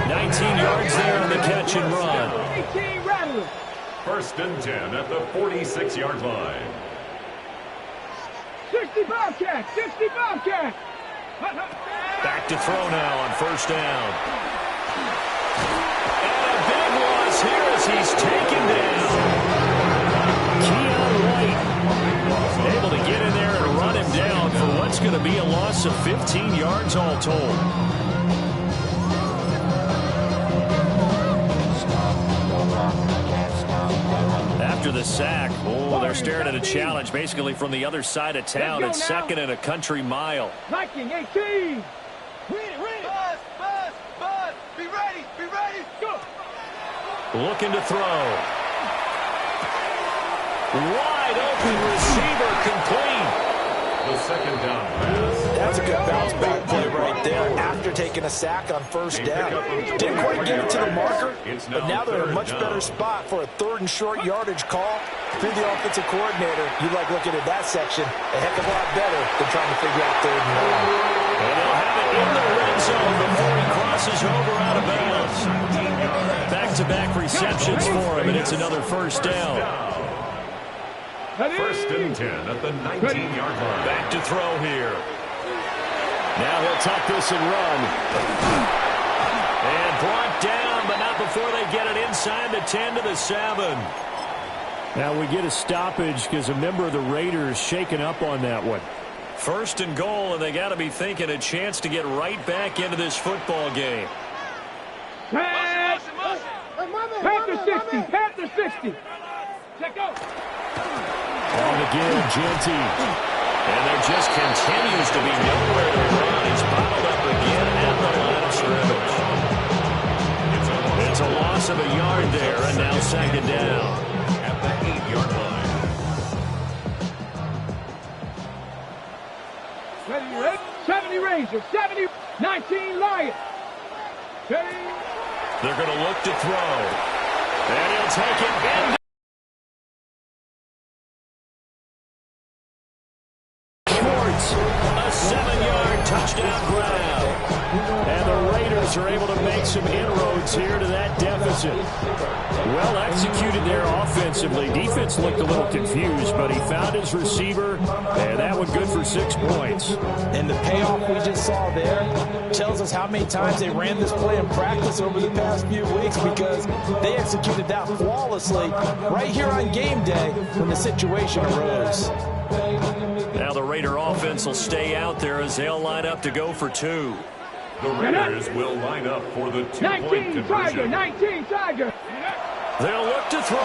19 yards there on the catch and run. First and 10 at the 46-yard line. 60 Bobcat, 60 Bobcat. Back to throw now on first down. And a big loss here as he's taken down. Keon White able to get in there and run him down for what's going to be a loss of 15 yards all told. After the sack, they're staring at a challenge basically from the other side of town. It's second and a country mile. Liking 18. Buzz, be ready, go. Looking to throw. Wide open receiver complete. The second down pass. That's a good bounce back play right there after taking a sack on first down. Didn't quite get it to the marker, but now they're in a much better spot for a 3rd and short yardage call. If you're the offensive coordinator, you like looking at that section a heck of a lot better than trying to figure out 3rd and 9. And they'll have it in the red zone before he crosses over out of bounds. Back-to-back receptions for him, and it's another first down. First and 10 at the 19-yard line. Back to throw here. Now he'll tuck this and run. And brought down, but not before they get it inside the 10 to the 7. Now we get a stoppage because a member of the Raiders shaken up on that one. First and goal, and they got to be thinking a chance to get right back into this football game. Panther 60, Panther 60. Check out. On again, Jeanty. And there just continues to be nowhere to run. He's bottled up again at the line of scrimmage. It's a loss of a yard there, and now second down. At the 8-yard line. 70 Rangers, 70, 19 Lions. They're going to look to throw. And he'll take it in. Schwartz, a 7-yard touchdown grab. And the Raiders are able to make some inroads here to that deficit. Well executed there offensively. Defense looked a little confused, but he found his receiver, and that one good for 6 points. And the payoff we just saw there tells us how many times they ran this play in practice over the past few weeks, because they executed that flawlessly right here on game day when the situation arose. Now the Raider offense will stay out there as they'll line up to go for 2. The Raiders will line up for the 2-point conversion. 19 Tiger. They'll look to throw.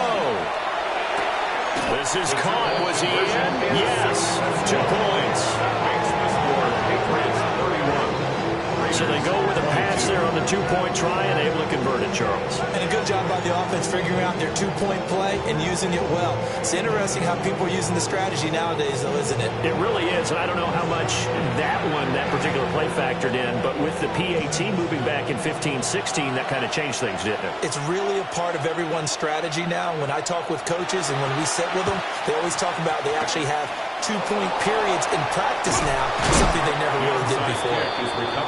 This is caught. Was he in? Yes. 2 points. That makes the score Patriots 31. So they go with a pass there on the 2-point try and able to convert it, Charles. And a good job by the offense figuring out their 2-point play and using it well. It's interesting how people are using the strategy nowadays, though, isn't it? It really is, and I don't know how much that particular play factored in, but with the PAT moving back in 15-16, that kind of changed things, didn't it? It's really a part of everyone's strategy now. When I talk with coaches and when we sit with them, they always talk about they actually have 2-point periods in practice now, something they never really did before.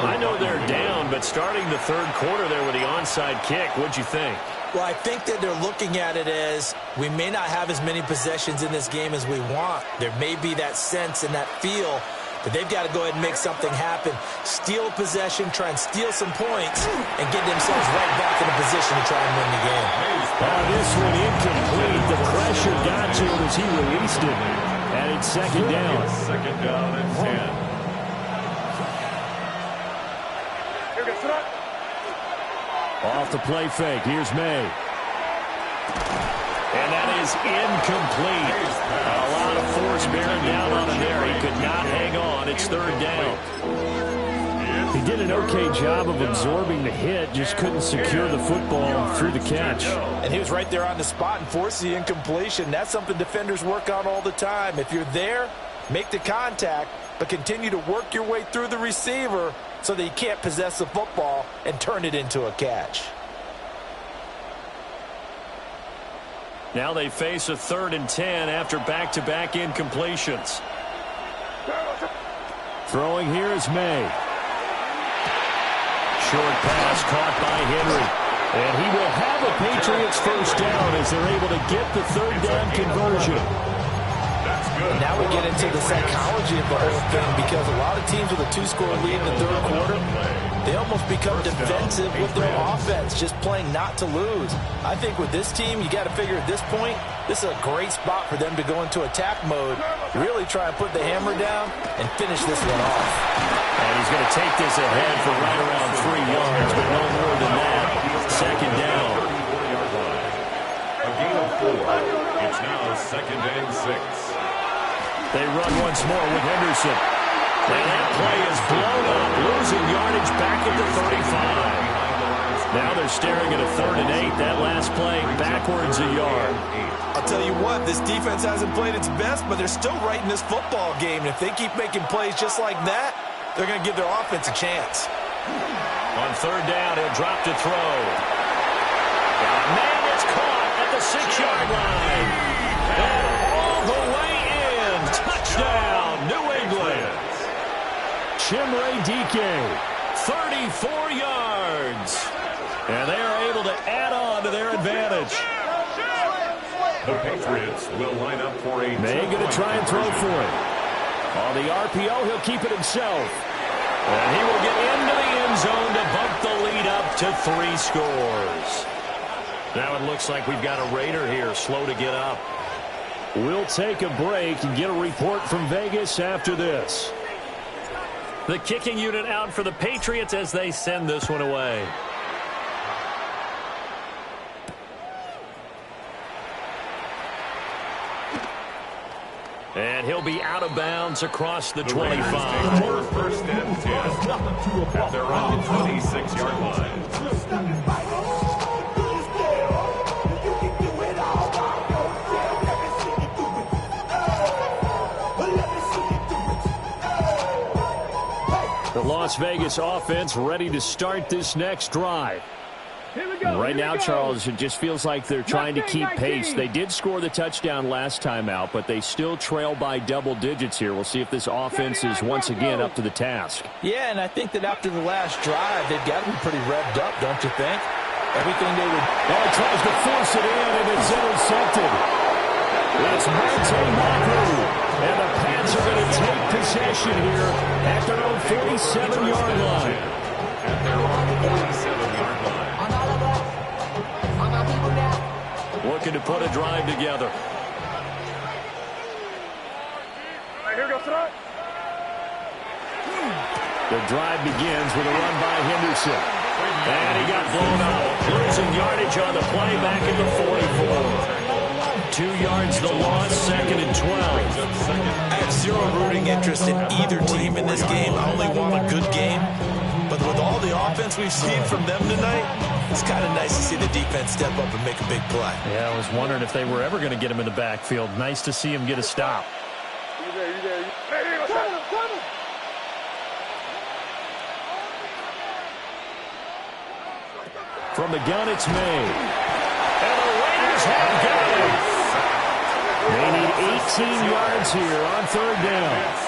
I know they're down, but starting the third quarter there with the onside kick, what'd you think? Well, I think that they're looking at it as we may not have as many possessions in this game as we want. There may be that sense and that feel, but they've got to go ahead and make something happen. Steal a possession, try and steal some points, and get themselves right back in a position to try and win the game. This one incomplete. The pressure got to him as he released it. And it's second down. Second down and 10. Off the play fake. Here's May. And that is incomplete. A lot of force bearing down on him there. He could not hang on. It's third down. He did an okay job of absorbing the hit, just couldn't secure the football through the catch. And he was right there on the spot and forced the incompletion. That's something defenders work on all the time. If you're there, make the contact, but continue to work your way through the receiver so that he can't possess the football and turn it into a catch. Now they face a 3rd and 10 after back-to-back incompletions. Throwing here is May. Short pass caught by Henry. And he will have a Patriots first down as they're able to get the 3rd down conversion. And now we get into the psychology of the whole thing, because a lot of teams with a 2-score lead in the third quarter, they almost become defensive with their offense, just playing not to lose. I think with this team, you got to figure at this point, this is a great spot for them to go into attack mode, really try and put the hammer down and finish this one off. And he's going to take this ahead for right around 3 yards, but no more than that. Second down. A gain of 4. It's now second and 6. They run once more with Henderson. And that play is blown up, losing yardage back at the 35. Now they're staring at a 3rd and 8. That last play backwards a yard. A tell you what, this defense hasn't played its best, but they're still right in this football game. And if they keep making plays just like that, they're going to give their offense a chance. On third down, he'll drop to throw. And man, it's caught at the 6-yard line. And all the way in. Touchdown, New England. Chimere Dike, 34 yards. And they are able to add on to their advantage. The Patriots will line up for a... May going to try and throw for it. On the RPO, he'll keep it himself. And he will get into the end zone to bump the lead up to 3 scores. Now it looks like we've got a Raider here, slow to get up. We'll take a break and get a report from Vegas after this. The kicking unit out for the Patriots as they send this one away. And he'll be out of bounds across the 25. First and 10 at their own 26-yard line. The Las Vegas offense ready to start this next drive. Right now, Charles, it just feels like they're trying to keep pace. They did score the touchdown last time out, but they still trail by double digits here. We'll see if this offense is once again up to the task. Yeah, and I think that after the last drive, they've got to be pretty revved up, don't you think? Everything they would... Oh, tries to force it in, and it's intercepted. It's Monte Maku, and the Pats are going to take possession here at their own 47-yard line. At their own 47-yard line. Looking to put a drive together. The drive begins with a run by Henderson. And he got blown up. Losing yardage on the play back at the 44. 2 yards the loss, 2nd and 12. I have zero rooting interest in either team in this game. I only want a good game. But with all the offense we've seen from them tonight, it's kind of nice to see the defense step up and make a big play. Yeah, I was wondering if they were ever going to get him in the backfield. Nice to see him get a stop. From the gun, it's May. And the Raiders have got it. They need 18 yards here on third down.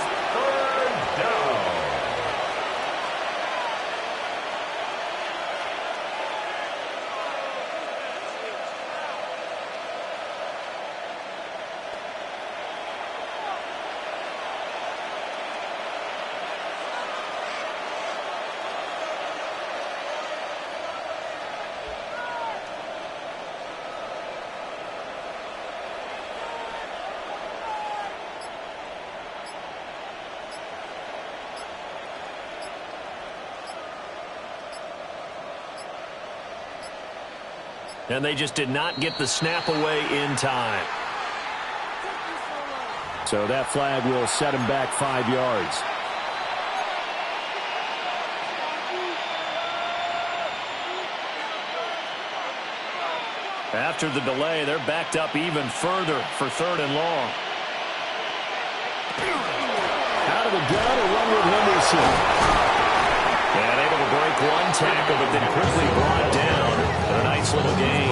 And they just did not get the snap away in time. So that flag will set him back 5 yards. After the delay, they're backed up even further for 3rd and long. Out of the gun, a run with Henderson. And able to break one tackle, but then quickly brought down. A nice little gain.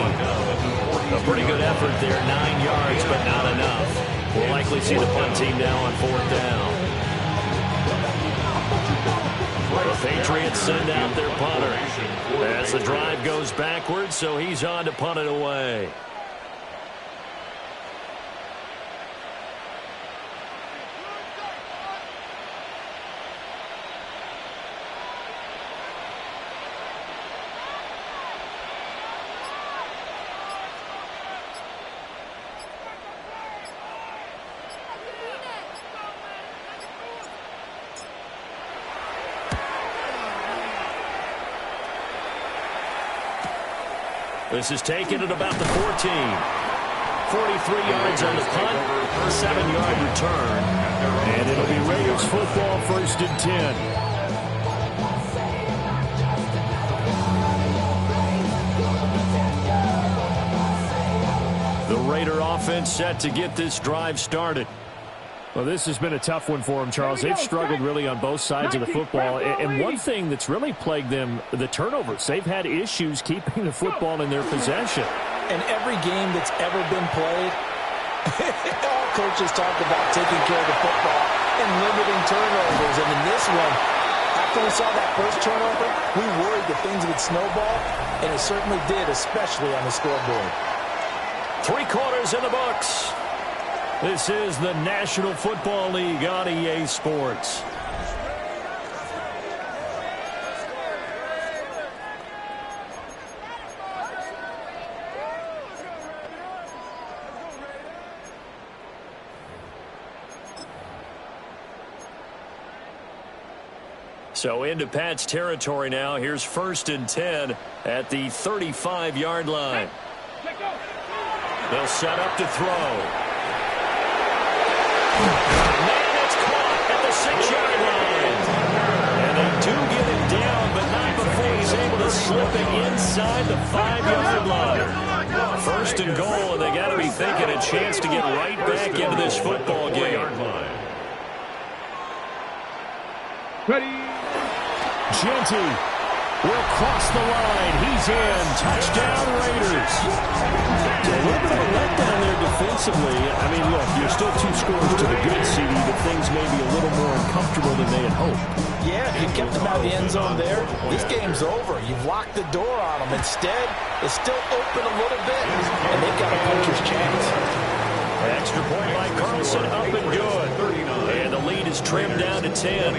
A pretty good effort there, 9 yards, but not enough. We'll likely see the punt team now on 4th down. The Patriots send out their punter as the drive goes backwards, so he's on to punt it away. This is taken at about the 14. 43 yards on the punt, 7-yard return. And it'll be Raiders football, 1st and 10. The The Raider offense set to get this drive started. Well, this has been a tough one for them, Charles. They've struggled really on both sides of the football. And one thing that's really plagued them, the turnovers. They've had issues keeping the football in their possession. And every game that's ever been played, all coaches talk about taking care of the football and limiting turnovers. And in this one, after we saw that first turnover, we worried that things would snowball, and it certainly did, especially on the scoreboard. 3 quarters in the books. This is the National Football League on EA Sports. So into Pat's territory now. Here's 1st and 10 at the 35-yard line. They'll set up to throw. Man, it's caught at the 6-yard line. And they do get it down, but not before he's able to slip it inside the 5-yard line. 1st and goal, and they got to be thinking a chance to get right back into this football game. Ready. Genty will cross the line. He's in. Touchdown, Raiders. A little bit of a letdown there defensively. I mean, look, you're still 2 scores to the good, CD, but things may be a little more uncomfortable than they had hoped. Yeah, if you kept them out of the end zone there, this game's over. You've locked the door on them. Instead, it's still open a little bit, and they've got a puncher's chance. Extra point by Carlson, up and good. And the lead is trimmed down to 10.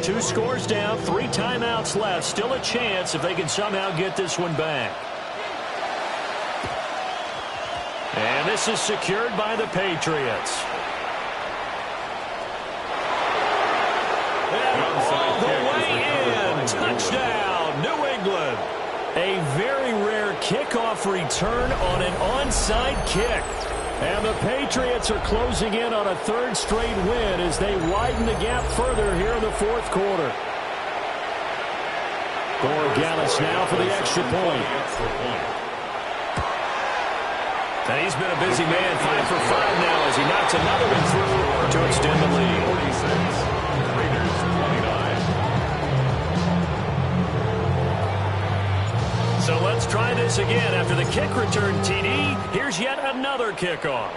2 scores down, 3 timeouts left. Still a chance if they can somehow get this one back. And this is secured by the Patriots. All the way in. Touchdown, New England. A very rare kickoff return on an onside kick. And the Patriots are closing in on a 3rd straight win as they widen the gap further here in the 4th quarter. Borgalis now for the extra point. And he's been a busy man, 5 for 5 now as he knocks another one through to extend the lead. 46, Raiders 29. So let's try this again. After the kick return TD, here's yet another kickoff.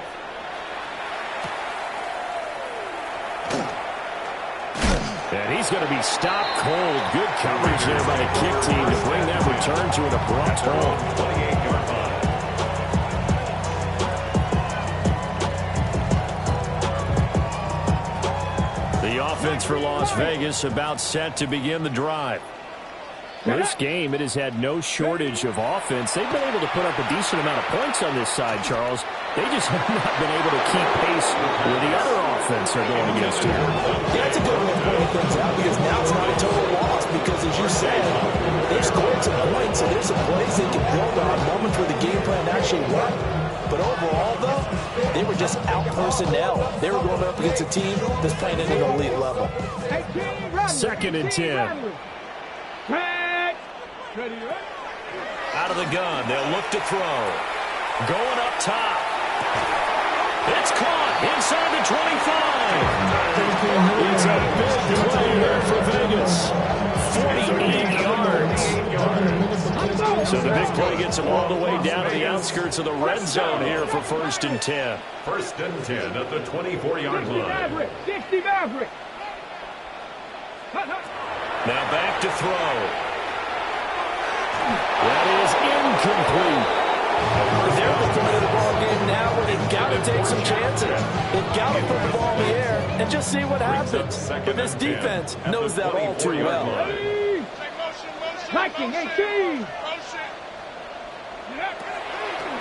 And he's going to be stopped cold. Good coverage there by the kick team to bring that return to an abrupt halt. 28-yard line. The offense for Las Vegas about set to begin the drive. Well, this game, it has had no shortage of offense. They've been able to put up a decent amount of points on this side, Charles. They just have not been able to keep pace with the other offense they're going against here. Yeah, that's a good way of pointing things out because now it's not a total loss because, as you said, they've scored some points, so there's some plays they can build on, moments where the game plan actually worked. But overall, though, they were just out-personnel. They were going up against a team that's playing at an elite level. 2nd and 10. Out of the gun, they'll look to throw. Going up top. It's caught inside the 25. It's a big play here for Vegas. 48 yards. So the big play gets them all the way down to the outskirts of the red zone here for 1st and 10. 1st and 10 at the 24-yard line. 60 Maverick. Now back to throw. That is incomplete. They're at the point of the ball game now where they've got to take some chances. They've got to put the ball in the air and just see what happens. But this defense knows that all too well. Liking 18.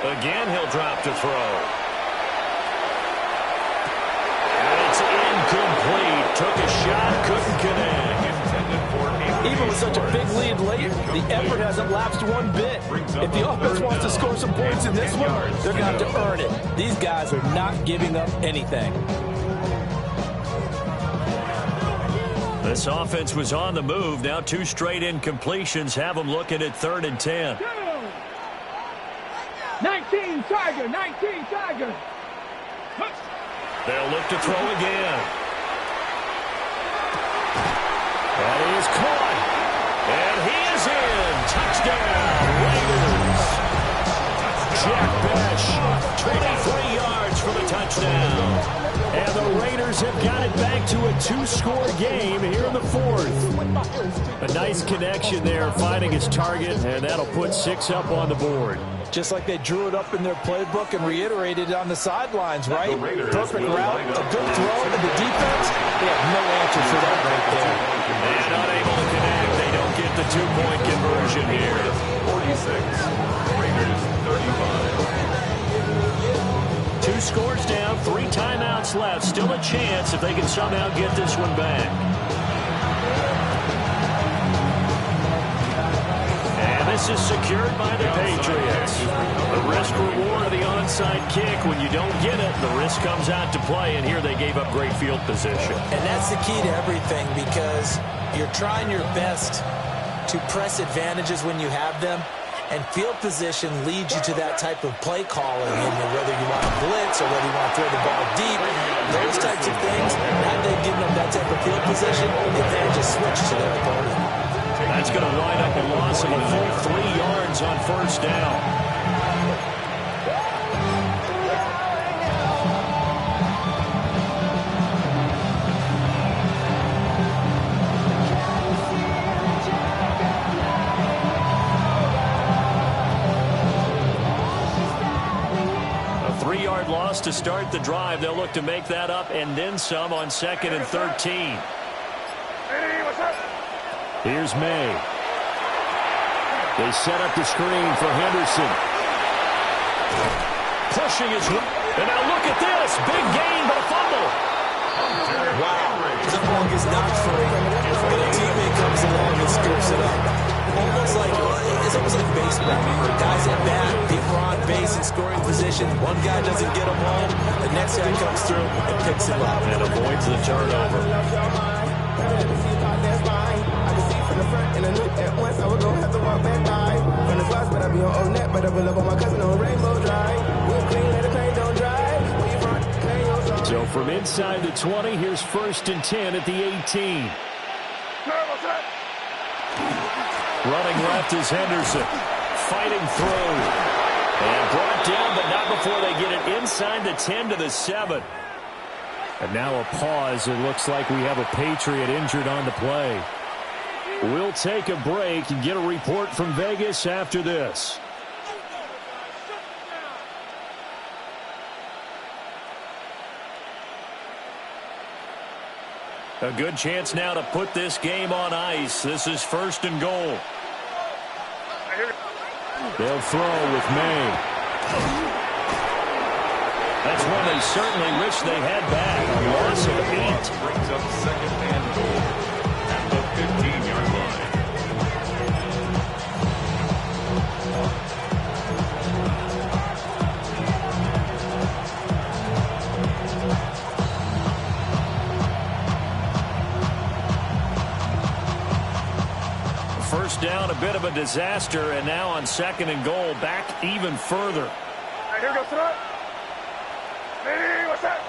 Again, he'll drop to throw. And it's incomplete. Took a shot, couldn't connect. Even with such a big lead late, the effort hasn't lapsed one bit. If the offense wants to score some points in this one, they're going to have to earn it. These guys are not giving up anything. This offense was on the move. Now 2 straight incompletions have them looking at 3rd and 10. 19. 19 Tiger, 19 Tiger. They'll look to throw again. That is caught. And he is in. Touchdown, Raiders. Jack Bech, 23 yards for the touchdown. And the Raiders have got it back to a 2-score game here in the fourth. A nice connection there, finding his target, and that'll put 6 up on the board. Just like they drew it up in their playbook and reiterated it on the sidelines, right? Perfect route, a good throw to the defense. They have no answer for that right there. And unable to connect. They don't get the 2-point conversion here. 46, Raiders 35. 2 scores down, 3 timeouts left. Still a chance if they can somehow get this one back. And this is secured by the Patriots. The risk-reward of the onside kick. When you don't get it, the risk comes out to play, and here they gave up great field position. And that's the key to everything, because you're trying your best to press advantages when you have them. And field position leads you to that type of play calling, whether you want to blitz or whether you want to throw the ball deep. Those types of things, had they given them that type of field position, the advantage is switched to their opponent. That's going to wind up a loss of a full 3 yards on first down. Loss to start the drive. They'll look to make that up and then some on 2nd and 13. Here's May. They set up the screen for Henderson. Pushing his way. And now look at this. Big gain, but a fumble. Wow. The ball gets knocked free, and a teammate comes along and scoops it up. It's almost like baseball. Guys at bat, people are on base in scoring position. One guy doesn't get him home. The next guy comes through and picks him up. And avoids the turnover. So from inside the 20, here's 1st and 10 at the 18. Running left is Henderson. Fighting through. And brought down, but not before they get it inside the 10 to the 7. And now a pause. It looks like we have a Patriot injured on the play. We'll take a break and get a report from Vegas after this. A good chance now to put this game on ice. This is 1st and goal. They'll throw with May. That's one they certainly wish they had back. A loss of 8. Brings up 2nd and goal at the 15-yard line. First down, a bit of a disaster, and now on 2nd and goal, back even further. Here goes tonight. Hey, what's that?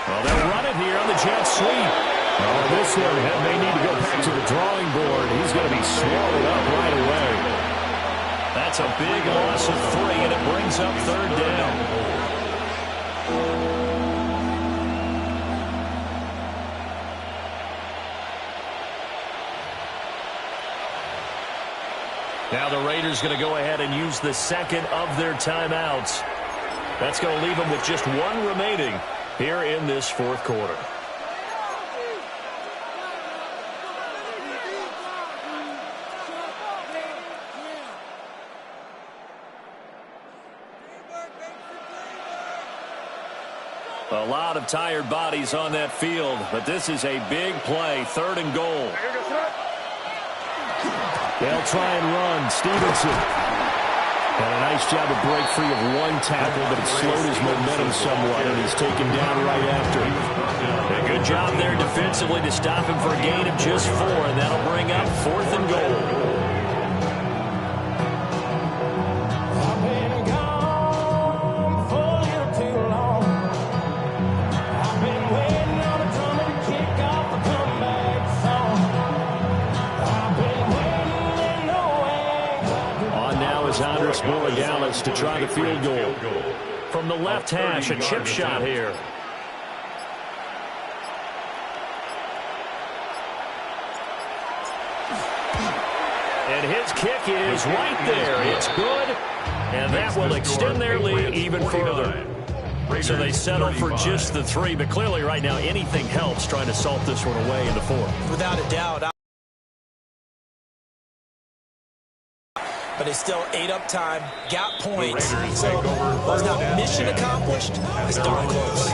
Well, they'll run it here on the jet sweep. Oh, this one may need to go back to the drawing board. He's going to be swallowed up right away. That's a big loss of 3, and it brings up 3rd down. Now the Raiders going to go ahead and use the 2nd of their timeouts. That's going to leave them with just 1 remaining here in this 4th quarter. A lot of tired bodies on that field, but this is a big play. 3rd and goal. They'll try and run. Stevenson. And a nice job to break free of one tackle, but it slowed his momentum somewhat, and he's taken down right after. A good job there defensively to stop him for a gain of just 4, and that'll bring up 4th and goal. Andres Borregales to try the field goal. From the left hash, a chip shot here. And his kick is right there. It's good, and that will extend their lead even further. So they settle for just the 3, but clearly right now anything helps trying to salt this one away in the 4th. Without a doubt. But they still ate up time, got points. So was not mission accomplished. It's darn close.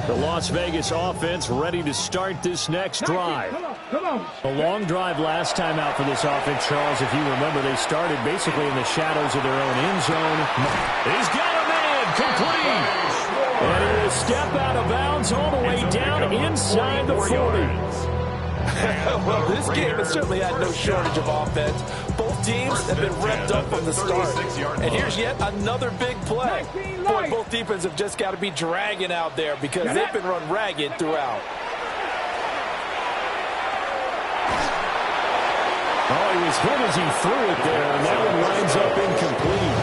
The Las Vegas offense ready to start this next drive. A long drive last time out for this offense, Charles. If you remember, they started basically in the shadows of their own end zone. He's got a man. Complete. And he will step out of bounds all the way down inside the 40. Well, this game has certainly had no shortage of offense. Both teams have been revved up from the start. And here's yet another big play. Boy, both defenses have just got to be dragging out there because they've been run ragged throughout. Oh, he was hit as he threw it there, and that one winds up incomplete.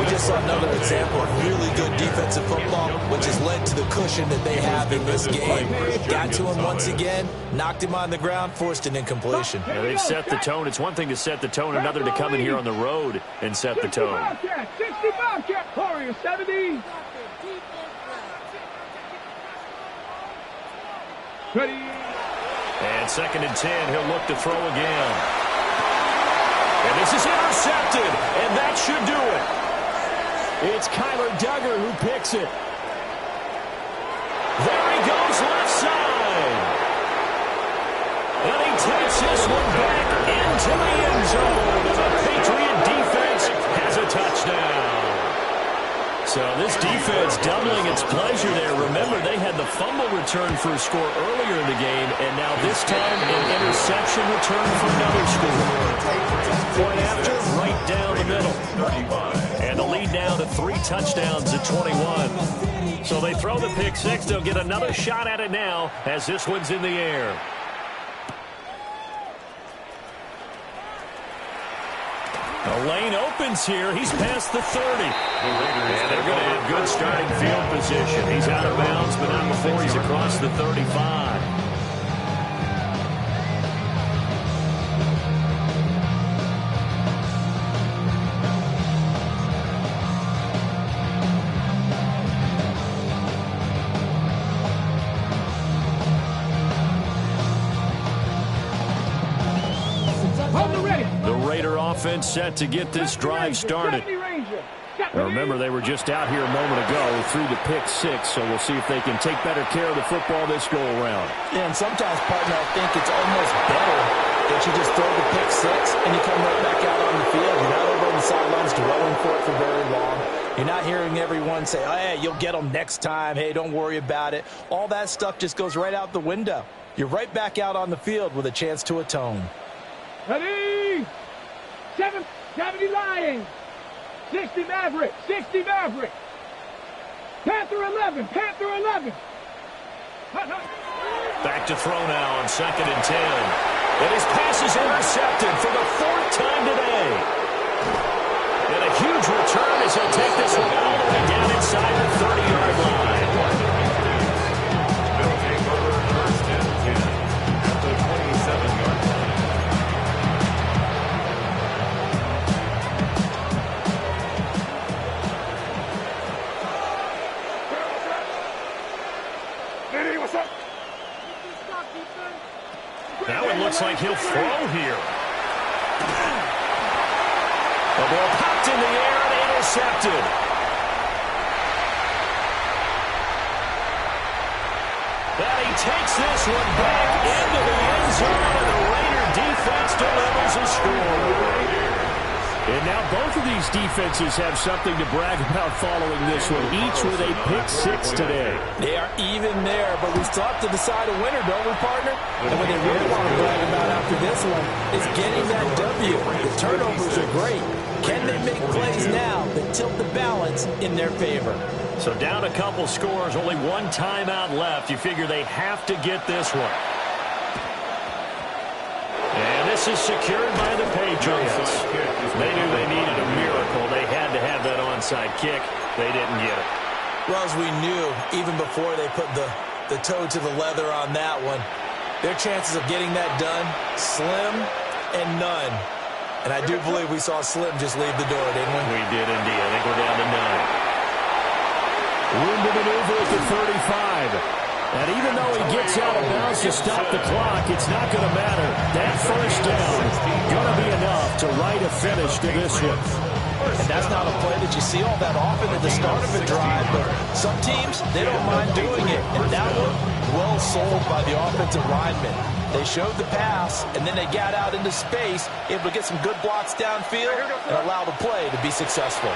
We just saw another example of really good defensive football, which has led to the cushion that they have in this game. Got to him once again, knocked him on the ground, forced an incompletion. Yeah, they've set the tone. It's one thing to set the tone, another to come in here on the road and set the tone. 65 cat Warrior 70. Ready. And 2nd and 10, he'll look to throw again. And this is intercepted, and that should do it. It's Kyler Duggar who picks it. There he goes, left side. And he takes this one back into the end zone. And the Patriot defense has a touchdown. So this defense doubling its pleasure there. Remember, they had the fumble return for a score earlier in the game, and now this time an interception return for another score. Point after, right down the middle. And the lead now to 3 touchdowns at 21. So they throw the pick 6. They'll get another shot at it now as this one's in the air. The lane opens here. He's past the 30. And they're going to have good starting field position. He's out of bounds, but not before he's across the 35. Offense set to get this drive started. Now remember, they were just out here a moment ago through the pick 6, so we'll see if they can take better care of the football this go around. Yeah, and sometimes, partner, I think it's almost better that you just throw the pick 6 and you come right back out on the field. You're not over on the sidelines dwelling for it for very long. You're not hearing everyone say, oh, hey, you'll get them next time. Hey, don't worry about it. All that stuff just goes right out the window. You're right back out on the field with a chance to atone. Ready? 70 Lions, 60 Maverick, 60 Maverick. Panther 11, Panther 11. Back to throw now on 2nd and 10. And his pass is intercepted for the 4th time today. And a huge return as he'll take this one all the way down inside the 30-yard line. They'll take over 1st and 10 at the 27-yard line. That one looks like he'll throw here. The ball popped in the air and intercepted. And he takes this one back into the end zone, and the Raider defense delivers a score. And now both of these defenses have something to brag about following this one, each with a pick six today. They are even there, but we still have to decide a winner, don't we, partner? And what they really want to brag about after this one is getting that W. The turnovers are great. Can they make plays now that tilt the balance in their favor? So down a couple scores, only one timeout left. You figure they have to get this one. And this is secured by the Patriots. They knew they needed a miracle. They had to have that onside kick. They didn't get it. Well, as we knew, even before they put the toe to the leather on that one, their chances of getting that done, slim and none. And I do believe we saw Slim just leave the door, didn't we? We did indeed. I think we're down to 9. Room to maneuver at the 35. And even though he gets out of bounds to stop the clock, it's not going to matter. That first down is going to be enough to write a finish to this one. And that's not a play that you see all that often at the start of a drive, but some teams, they don't mind doing it. And that one, well sold by the offensive lineman. They showed the pass, and then they got out into space, able to get some good blocks downfield and allow the play to be successful.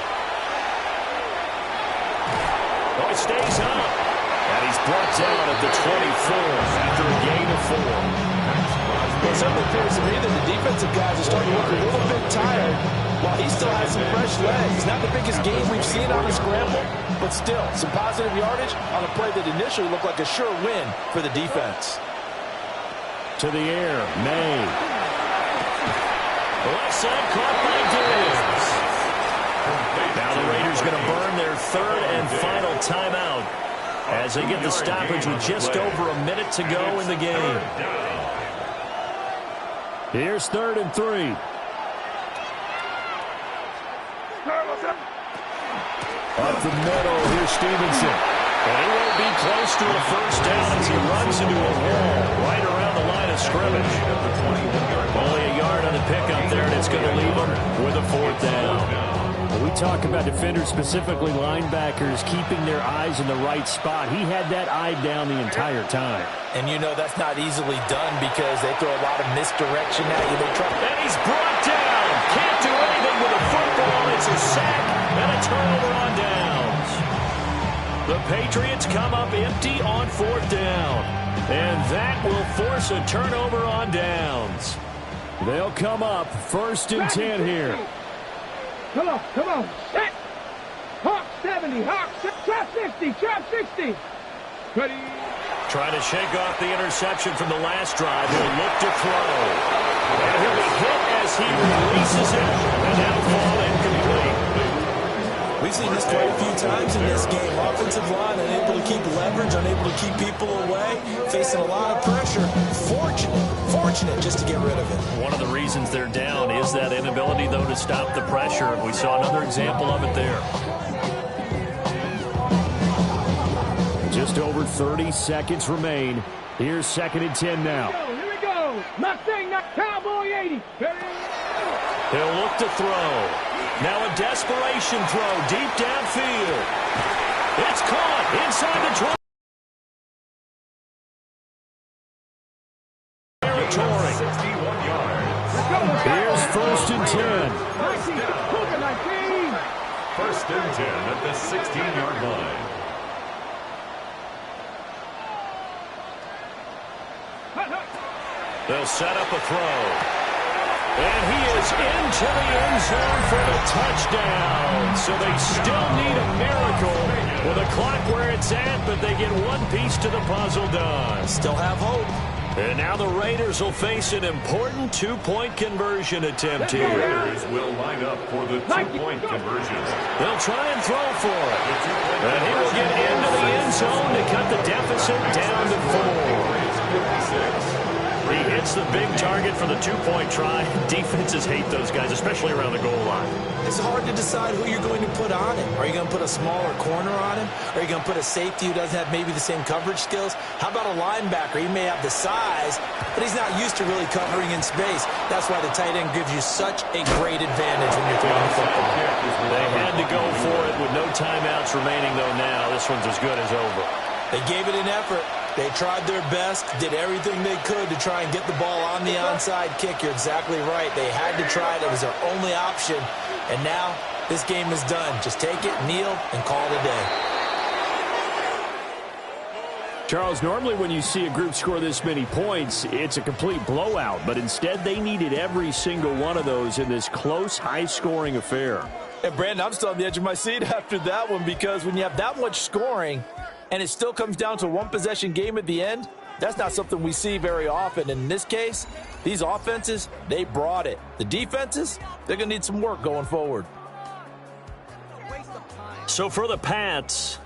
Oh, he stays up. And he's brought down at the 24 after a gain of 4. Well, it certainly appears to me that the defensive guys are starting to look a little bit tired while he still has some fresh legs. Not the biggest game we've seen on a scramble, but still some positive yardage on a play that initially looked like a sure win for the defense. To the air, May. Left side caught by Diggs. Now the Raiders going to burn their third and final timeout as they get the stoppage with just over a minute to go in the game. Here's 3rd and 3. Up the middle, here's Stevenson. And he won't be close to a first down as he runs into a wall right around the line of scrimmage. Only a yard on the pickup there, and it's going to leave him with a 4th down. We talk about defenders, specifically linebackers, keeping their eyes in the right spot. He had that eye down the entire time. And you know that's not easily done because they throw a lot of misdirection at you. And he's brought down. Can't do anything with a football. It's a sack and a turnover on downs. The Patriots come up empty on 4th down. And that will force a turnover on downs. They'll come up 1st and 10 here. Come on, set. Hawk 70, Hawk, trap 60, trap 60. Ready. Trying to shake off the interception from the last drive. He'll look to throw. And he'll be hit as he releases it. And that'll fall incomplete. We've seen this quite a few times in this game. Offensive line unable to keep leverage, unable to keep people away, facing a lot of pressure. Fortunate just to get rid of it. One of the reasons they're down is that inability, though, to stop the pressure. We saw another example of it there. Just over 30 seconds remain. Here's 2nd and 10 now. Here we go. Mustang, not Cowboy 80. He'll look to throw. Now a desperation throw deep downfield. It's caught inside the 20. Territory. 61 yards. Here's 1st and 10. 1st and 10 at the 16-yard line. They'll set up a throw. And he is into the end zone for the touchdown. So they still need a miracle with a clock where it's at, but they get one piece to the puzzle done. Still have hope. And now the Raiders will face an important 2-point conversion attempt here. The Raiders will line up for the 2-point conversion. They'll try and throw for it. And he will get into the end zone to cut the deficit down to 4. He hits the big target for the 2-point try. Defenses hate those guys, especially around the goal line. It's hard to decide who you're going to put on him. Are you going to put a smaller corner on him? Are you going to put a safety who doesn't have maybe the same coverage skills? How about a linebacker? He may have the size, but he's not used to really covering in space. That's why the tight end gives you such a great advantage when you're throwing the football. They had to go for it with no timeouts remaining, though, now. This one's as good as over. They gave it an effort. They tried their best, did everything they could to try and get the ball on the onside kick. You're exactly right. They had to try it. It was their only option. And now this game is done. Just take it, kneel, and call it a day. Charles, normally when you see a group score this many points, it's a complete blowout. But instead, they needed every single one of those in this close, high-scoring affair. And, Brandon, I'm still on the edge of my seat after that one, because when you have that much scoring and it still comes down to a one-possession game at the end, that's not something we see very often. And in this case, these offenses, they brought it. The defenses, they're going to need some work going forward. So for the Pats,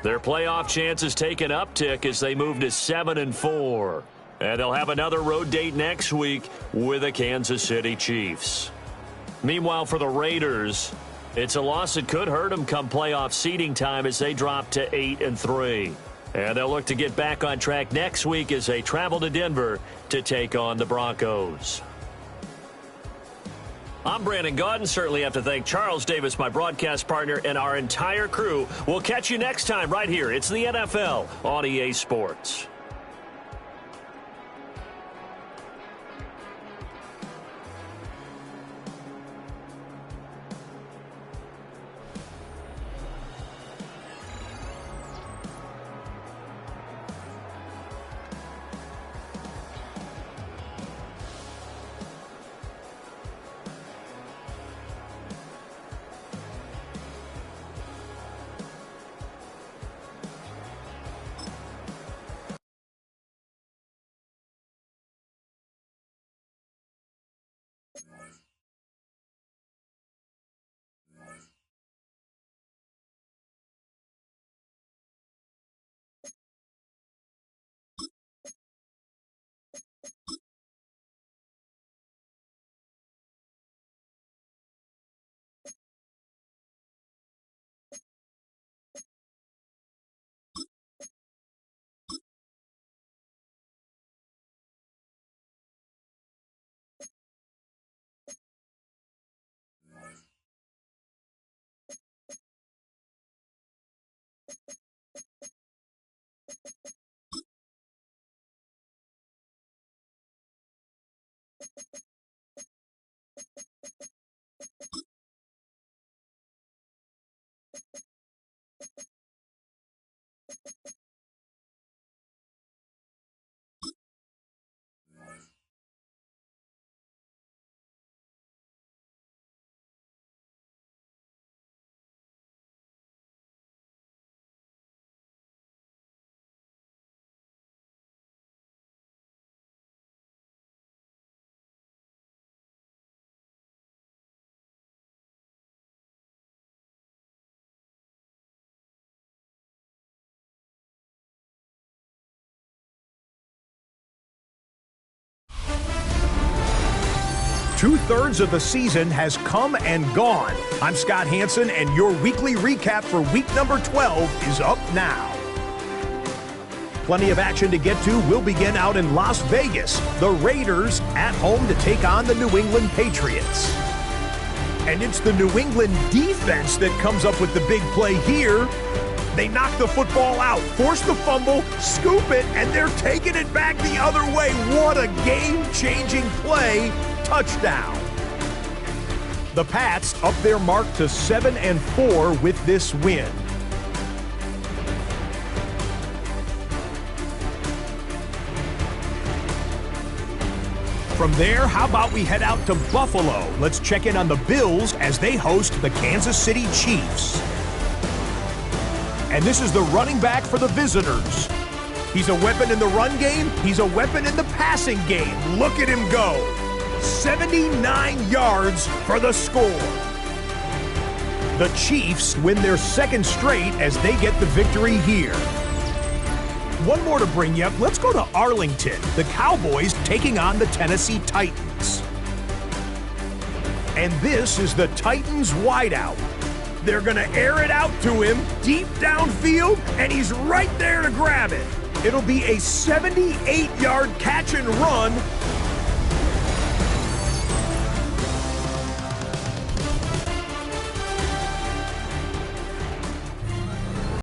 their playoff chances take an uptick as they move to 7-4. And they'll have another road date next week with the Kansas City Chiefs. Meanwhile, for the Raiders, it's a loss that could hurt them come playoff seeding time as they drop to 8-3. And they'll look to get back on track next week as they travel to Denver to take on the Broncos. I'm Brandon Gaudin. Certainly have to thank Charles Davis, my broadcast partner, and our entire crew. We'll catch you next time right here. It's the NFL on EA Sports. Two-thirds of the season has come and gone. I'm Scott Hanson, and your weekly recap for week number 12 is up now. Plenty of action to get to. We'll begin out in Las Vegas. The Raiders at home to take on the New England Patriots. And it's the New England defense that comes up with the big play here. They knock the football out, force the fumble, scoop it, and they're taking it back the other way. What a game-changing play. Touchdown. The Pats up their mark to 7-4 with this win. From there, how about we head out to Buffalo? Let's check in on the Bills as they host the Kansas City Chiefs. And this is the running back for the visitors. He's a weapon in the run game. He's a weapon in the passing game. Look at him go. 79 yards for the score. The Chiefs win their second straight as they get the victory here. One more to bring you up. Let's go to Arlington. The Cowboys taking on the Tennessee Titans. And this is the Titans wideout. They're going to air it out to him deep downfield, and he's right there to grab it. It'll be a 78-yard catch and run